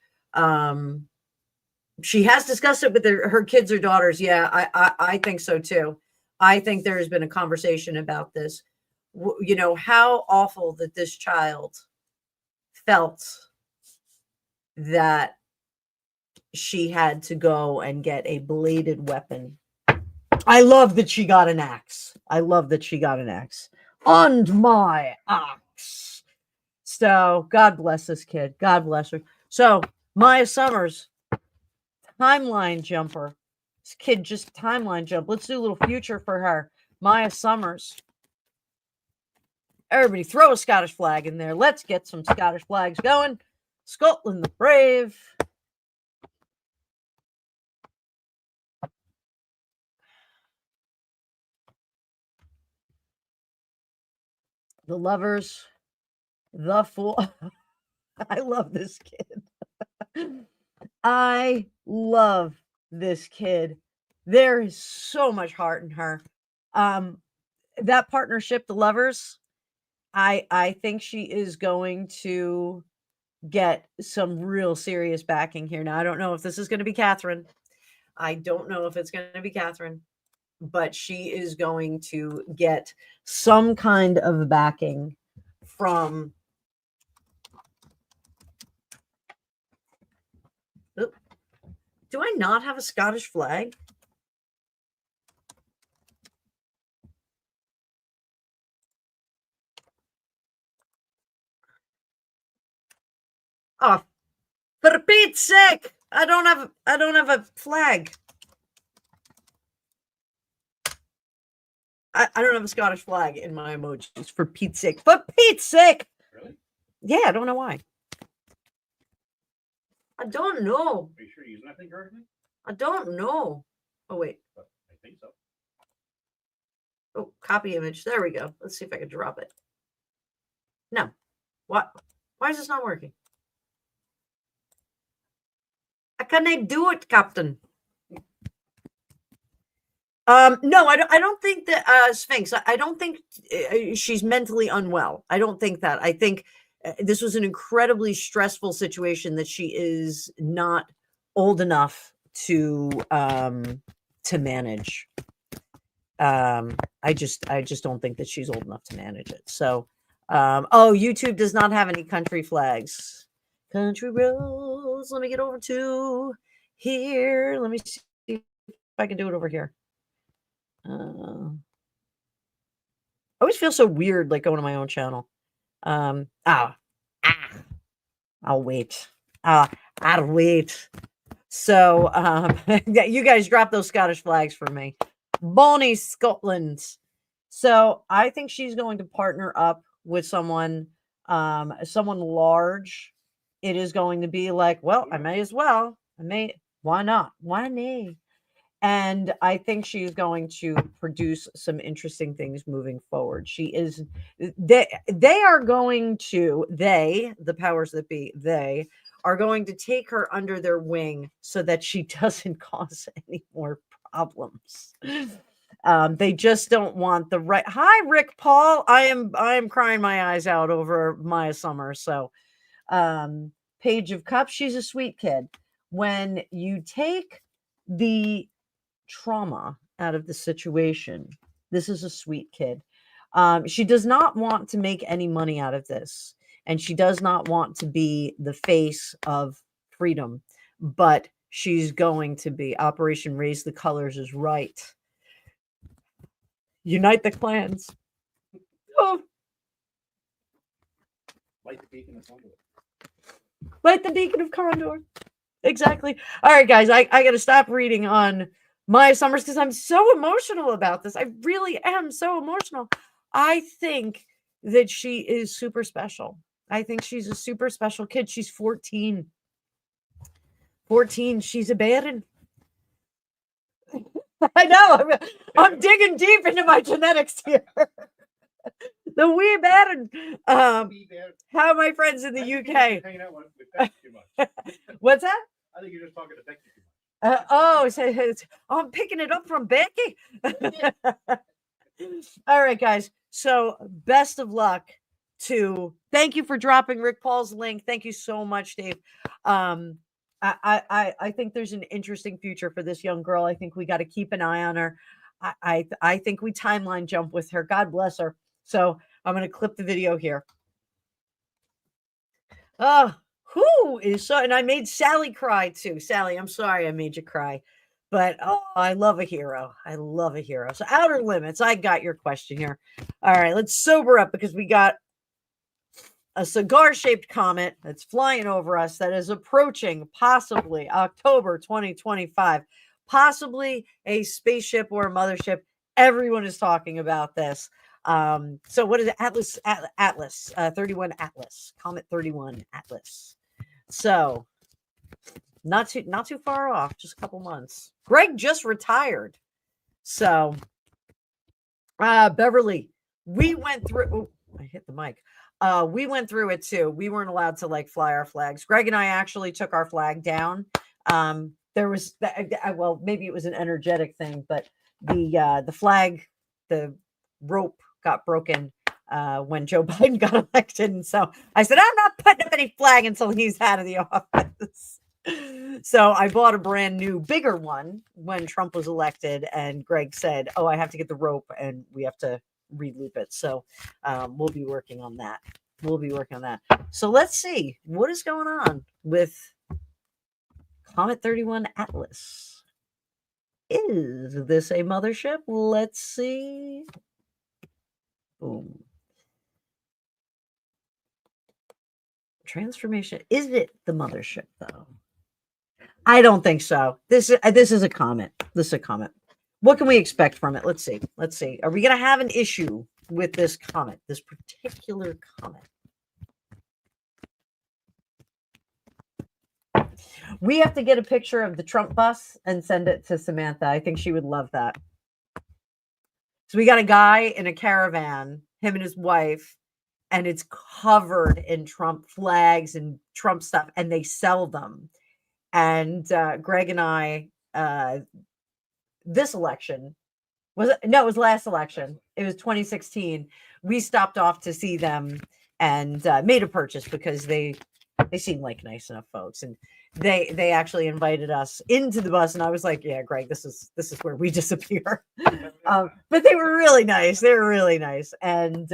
She has discussed it with her kids or daughters. Yeah, I think so too. I think there has been a conversation about this. You know, how awful that this child felt that she had to go and get a bladed weapon. I love that she got an axe. And my axe. So God bless this kid. God bless her. So Maya Summers, timeline jumper. This kid just timeline jump. Let's do a little future for her. Maya Summers. Everybody throw a Scottish flag in there. Let's get some Scottish flags going. Scotland the brave. The lovers. The fool. I love this kid. I love this kid. There is so much heart in her. That partnership, the lovers, I think she is going to get some real serious backing here. Now, I don't know if this is going to be Catherine. I don't know if it's going to be Catherine, but she is going to get some kind of backing from. Do I not have a Scottish flag? Oh, for Pete's sake! I don't have a flag. I don't have a Scottish flag in my emojis, for Pete's sake. For Pete's sake! Really? Yeah, I don't know why. I don't know. Are you sure you're using that thing correctly? I don't know. Oh, wait. But I think so. Oh, copy image. There we go. Let's see if I can drop it. No. What? Why is this not working? How can I do it, Captain? No, I don't think that Sphinx. I don't think she's mentally unwell. I don't think that. I think this was an incredibly stressful situation that she is not old enough to manage. I just don't think that she's old enough to manage it. So, oh, YouTube does not have any country flags. Country roads. Let me get over to here. Let me see if I can do it over here. I always feel so weird, like going to my own channel. I'll wait. I'll wait. So, yeah, you guys drop those Scottish flags for me. Bonnie, Scotland. So I think she's going to partner up with someone large. It is going to be like, well, I may as well. Why not? Why nay? And I think she's going to produce some interesting things moving forward. They are going to, the powers that be, they are going to take her under their wing so that she doesn't cause any more problems. They just don't want the right. Hi, Rick Paul. I am crying my eyes out over Maya Summer. So, Page of Cups, she's a sweet kid. When you take the trauma out of the situation, this is a sweet kid. She does not want to make any money out of this, and she does not want to be the face of freedom, but she's going to be. Operation Raise the Colors is right. Unite the clans. Oh. Light the beacon of Condor. Light the beacon of Condor. Exactly. All right, guys, I got to stop reading on Maya Summers because I'm so emotional about this. I really am so emotional. I think that she is super special. I think she's a super special kid. She's 14. 14. She's a baron. I know. I'm digging deep into my genetics here. The wee baron. How are my friends in the UK? Hanging out with Becky too much. What's that? I think you're just talking to Becky too much. I'm picking it up from Becky. All right, guys. So best of luck to. Thank you for dropping Rick Paul's link. Thank you so much, Dave. I think there's an interesting future for this young girl. I think we got to keep an eye on her. I think we timeline jump with her. God bless her. So I'm going to clip the video here. Oh, who is so? And I made Sally cry too. Sally, I'm sorry I made you cry. But oh, I love a hero. I love a hero. So Outer Limits, I got your question here. All right, let's sober up because we got a cigar-shaped comet that's flying over us that is approaching possibly October 2025. Possibly a spaceship or a mothership. Everyone is talking about this. So what is it? Atlas 31 Atlas, Comet 31 Atlas. So not too far off, just a couple months. Greg just retired. So Beverly, we went through. Oh, I hit the mic. We went through it too. We weren't allowed to like fly our flags. Greg and I actually took our flag down. There was well, maybe it was an energetic thing, but the flag, the rope got broken when Joe Biden got elected. And so I said, I'm not putting up any flag until he's out of the office. So I bought a brand new, bigger one when Trump was elected. And Greg said, oh, I have to get the rope and we have to re-loop it. So we'll be working on that. So let's see what is going on with Comet 31 Atlas. Is this a mothership? Let's see. Boom. Transformation. Is it the mothership though? I don't think so. This is a comet. What can we expect from it? Let's see. Are we going to have an issue with this comet, this particular comet? We have to get a picture of the Trump bus and send it to Samantha. I think she would love that. So we got a guy in a caravan, him and his wife, and it's covered in Trump flags and Trump stuff, and they sell them. And Greg and I, this election, it was last election. It was 2016. We stopped off to see them and made a purchase because they seem like nice enough folks, and they actually invited us into the bus, and I was like, yeah, Greg, this is where we disappear. But they were really nice. They were really nice. And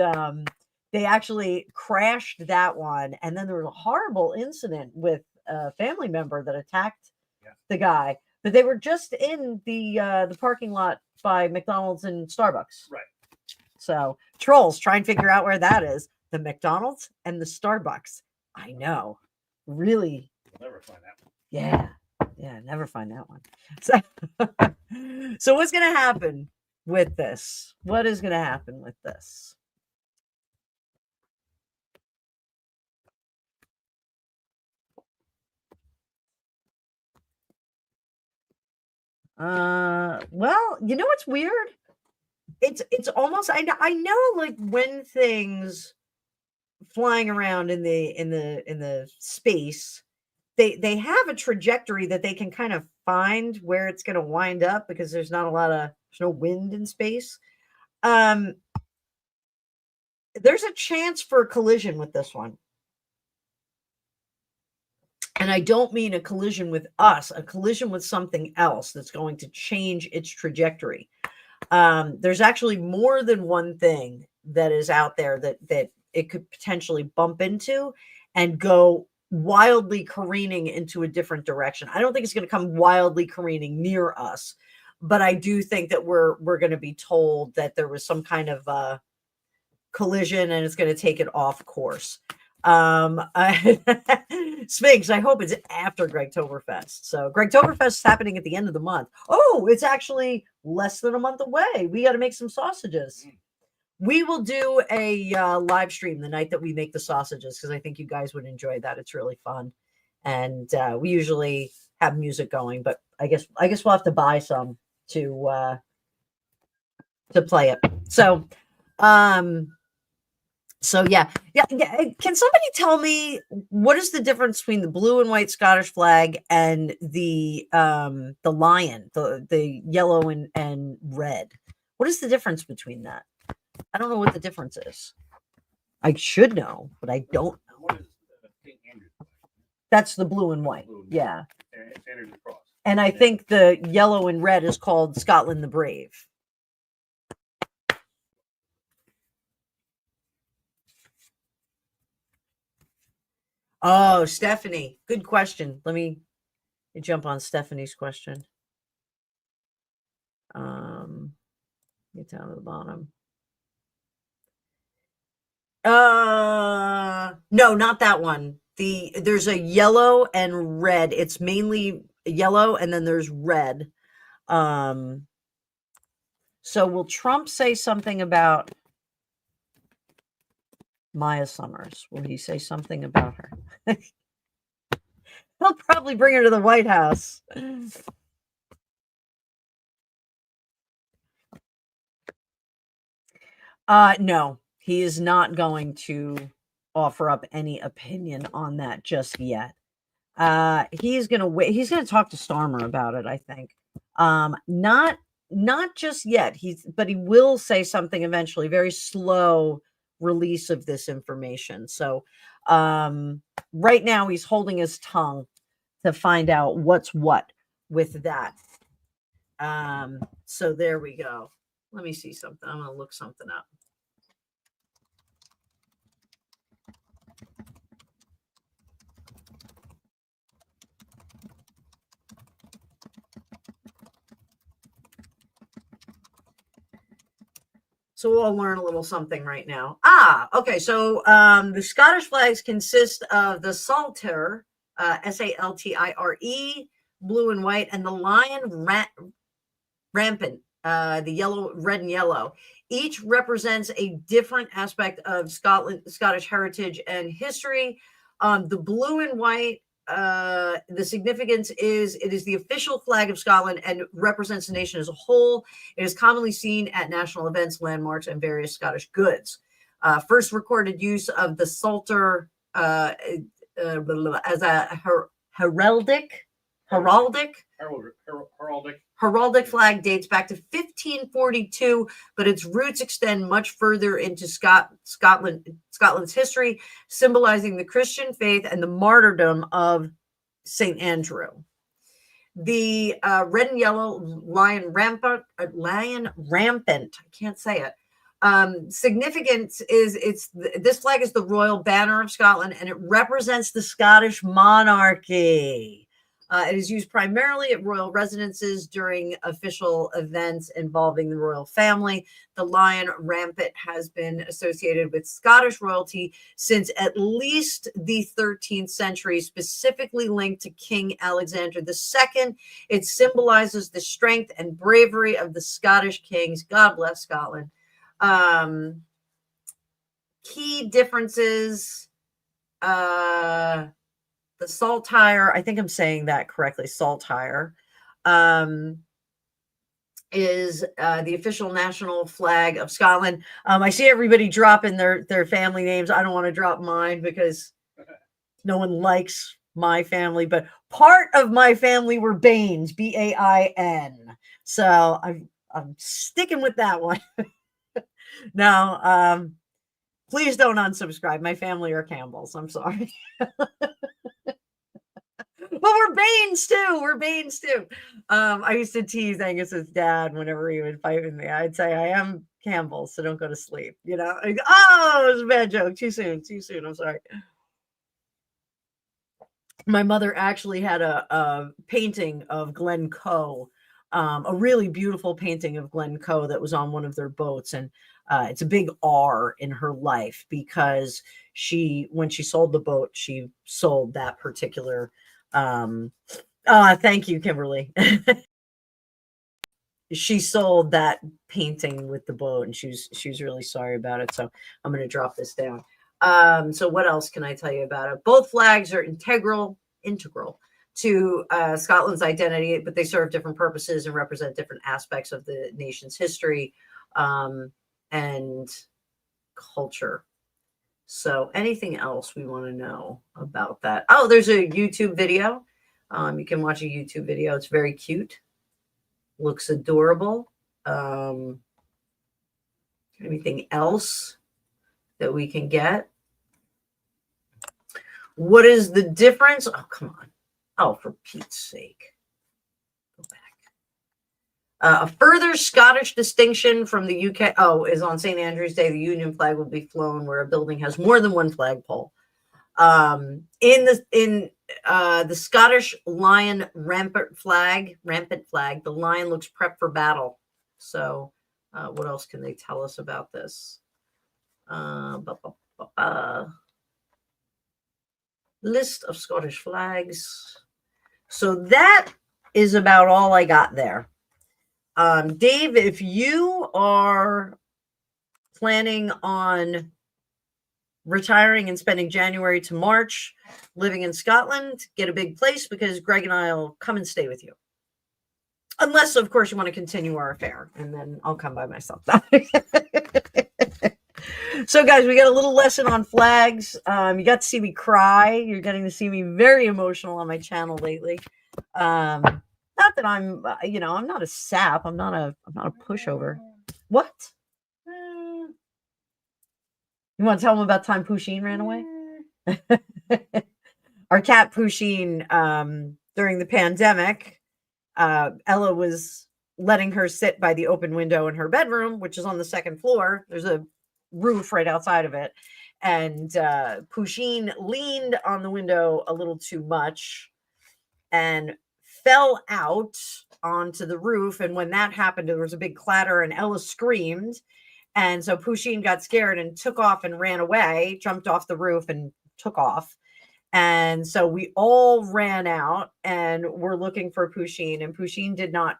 they actually crashed that one. And then there was a horrible incident with a family member that attacked the guy, but they were just in the parking lot by McDonald's and Starbucks. Right. So trolls, try and figure out where that is. The McDonald's and the Starbucks. I know. Really. You'll never find that one. Yeah, never find that one. So what's going to happen with this? What is going to happen with this? Well, you know what's weird? It's almost I know like when things flying around in the space, they have a trajectory that they can kind of find where it's going to wind up because there's no wind in space. There's a chance for a collision with this one. And I don't mean a collision with us, a collision with something else that's going to change its trajectory. There's actually more than one thing that is out there that it could potentially bump into and go wildly careening into a different direction. I don't think it's going to come wildly careening near us, but I do think that we're going to be told that there was some kind of collision and it's going to take it off course. Sphinx, I hope it's after Gregtoberfest. So Gregtoberfest is happening at the end of the month. Oh, it's actually less than a month away. We got to make some sausages. We will do a live stream the night that we make the sausages because I think you guys would enjoy that. It's really fun, and we usually have music going, but I guess we'll have to buy some to play it. So, yeah. Can somebody tell me what is the difference between the blue and white Scottish flag and the lion, the yellow and red? What is the difference between that? I don't know what the difference is. I should know, but I don't know. What is King Andrew's flag? That's the blue and white. Blue and Yeah. It's Andrew's cross. And I think the yellow and red is called Scotland the Brave. Oh, Stephanie. Good question. Let me jump on Stephanie's question. Get down to the bottom. No, not that one. There's a yellow and red. It's mainly yellow and then there's red. So will Trump say something about Maya Summers? Will he say something about her? He'll probably bring her to the White House. No, he is not going to offer up any opinion on that just yet. He's going to wait. He's going to talk to Starmer about it, I think. Not just yet. But he will say something eventually. Very slow release of this information. So right now he's holding his tongue to find out what's what with that. So there we go. Let me see something. I'm going to look something up. So we'll learn a little something right now. Okay. So the Scottish flags consist of the Saltire, Saltire, blue and white, and the lion rampant, the yellow, red and yellow. Each represents a different aspect of Scottish heritage and history. The blue and white the significance is it is the official flag of Scotland and represents the nation as a whole. It is commonly seen at national events, landmarks, and various Scottish goods. First recorded use of the Psalter as a heraldic flag dates back to 1542, but its roots extend much further into Scotland's history, symbolizing the Christian faith and the martyrdom of St. Andrew. The red and yellow lion rampant, I can't say it. Significance is this flag is the royal banner of Scotland, and it represents the Scottish monarchy. It is used primarily at royal residences during official events involving the royal family. The lion rampant has been associated with Scottish royalty since at least the 13th century, specifically linked to King Alexander II. It symbolizes the strength and bravery of the Scottish kings. God bless Scotland. Key differences. The saltire, I think I'm saying that correctly, saltire, is the official national flag of Scotland. I see everybody dropping their family names. I don't want to drop mine because no one likes my family, but part of my family were Baines, B-A-I-N. So I'm sticking with that one. Now, please don't unsubscribe. My family are Campbells. I'm sorry. But we're Baines too. I used to tease Angus's dad whenever he would fight with me. I'd say, I am Campbell, so don't go to sleep. You know, go, oh, it was a bad joke. Too soon. I'm sorry. My mother actually had a painting of Glen Coe, a really beautiful painting of Glen Coe that was on one of their boats. And it's a big R in her life because when she sold the boat, she sold that particular thank you, Kimberly. She sold that painting with the boat, and she was really sorry about it. So I'm going to drop this down. So what else can I tell you about it? Both flags are integral to Scotland's identity, but they serve different purposes and represent different aspects of the nation's history and culture. So anything else we want to know about that? Oh, there's a YouTube video. You can watch a YouTube video. It's very cute. Looks adorable. Anything else that we can get? What is the difference? Oh, come on. Oh, for Pete's sake. Go back. A further Scottish distinction from the UK, is on St. Andrew's Day, the Union flag will be flown where a building has more than one flagpole. In the Scottish lion rampant flag, the lion looks prepped for battle. So what else can they tell us about this? List of Scottish flags. So that is about all I got there. Dave, if you are planning on retiring and spending January to March living in Scotland, get a big place because Greg and I will come and stay with you. Unless, of course, you want to continue our affair, and then I'll come by myself. So, guys, we got a little lesson on flags. You got to see me cry. You're getting to see me very emotional on my channel lately. Not that I'm, I'm not a sap. I'm not a pushover. What? You want to tell them about time Pusheen ran away? Our cat Pusheen, during the pandemic, Ella was letting her sit by the open window in her bedroom, which is on the second floor. There's a roof right outside of it. And Pusheen leaned on the window a little too much and fell out onto the roof. And when that happened, there was a big clatter and Ella screamed. And so Pusheen got scared and took off and ran away, jumped off the roof and took off. And so we all ran out and were looking for Pusheen, and Pusheen did not,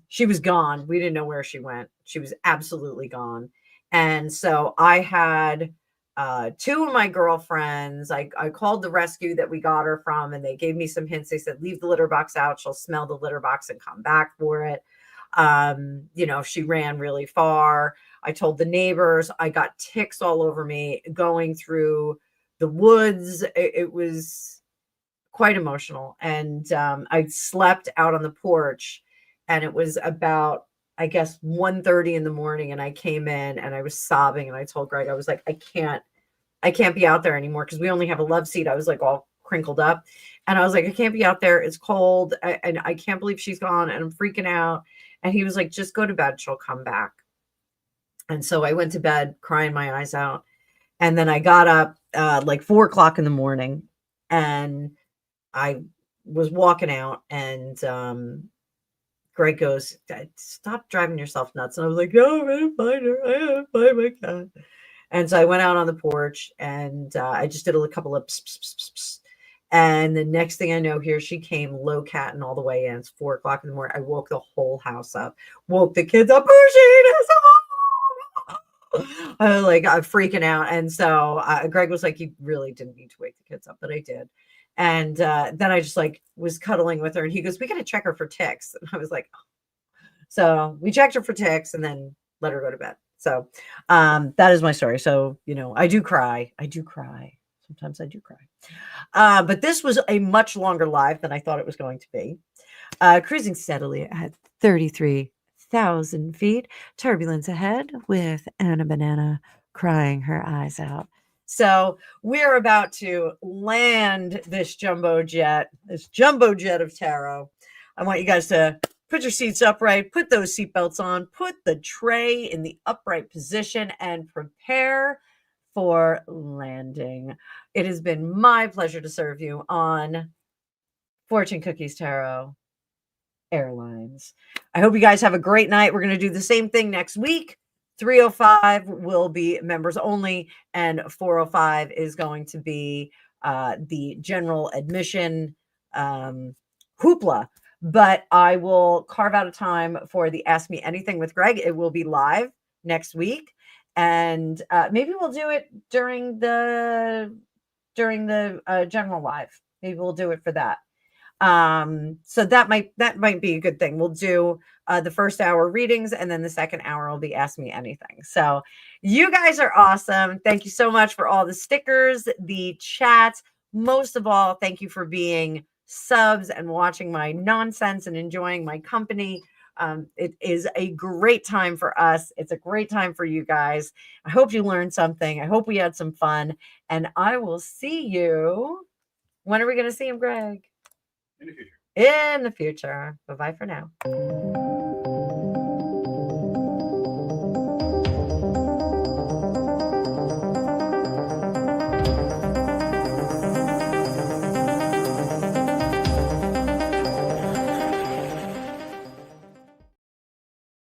she was gone. We didn't know where she went. She was absolutely gone. And so I had two of my girlfriends. I called the rescue that we got her from, and they gave me some hints. They said, leave the litter box out. She'll smell the litter box and come back for it. She ran really far. I told the neighbors. I got ticks all over me going through the woods. It was quite emotional. And I slept out on the porch, and it was about, I guess, 1:30 in the morning, and I came in and I was sobbing, and I told Greg, I was like, I can't be out there anymore, because we only have a love seat. I was like all crinkled up, and I was like, I can't be out there. It's cold, and I can't believe she's gone, and I'm freaking out. And he was like, just go to bed. She'll come back. And so I went to bed crying my eyes out. And then I got up like 4:00 in the morning, and I was walking out, and Greg goes, stop driving yourself nuts. And I was like, no, I'm going to find her. I gotta find my cat. And so I went out on the porch, and I just did a couple of pss, pss, pss, pss. And the next thing I know, here she came, low catting all the way in. It's 4:00 in the morning. I woke the whole house up, woke the kids up. I was like, I'm freaking out. And so Greg was like, you really didn't need to wake the kids up, but I did. And then I just like was cuddling with her, and he goes, we got to check her for ticks. And I was like, oh. So we checked her for ticks and then let her go to bed. So that is my story. So, I do cry. Sometimes I do cry. But this was a much longer live than I thought it was going to be. Cruising steadily at 33,000 feet. Turbulence ahead with Anna Banana crying her eyes out. So we're about to land this jumbo jet of tarot. I want you guys to put your seats upright, put those seatbelts on, put the tray in the upright position, and prepare for landing. It has been my pleasure to serve you on Fortune Cookies Tarot Airlines. I hope you guys have a great night. We're going to do the same thing next week. 305 will be members only, and 405 is going to be the general admission hoopla. But I will carve out a time for the Ask Me Anything with Greg. It will be live next week, and maybe we'll do it during the general live. Maybe we'll do it for that. So that might be a good thing. We'll do the first hour readings, and then the second hour will be Ask Me Anything. So you guys are awesome. Thank you so much for all the stickers, the chats. Most of all, thank you for being subs and watching my nonsense and enjoying my company. It is a great time for us. It's a great time for you guys. I hope you learned something. I hope we had some fun, and I will see you. When are we going to see him, Greg? In the future. In the future. Bye-bye for now.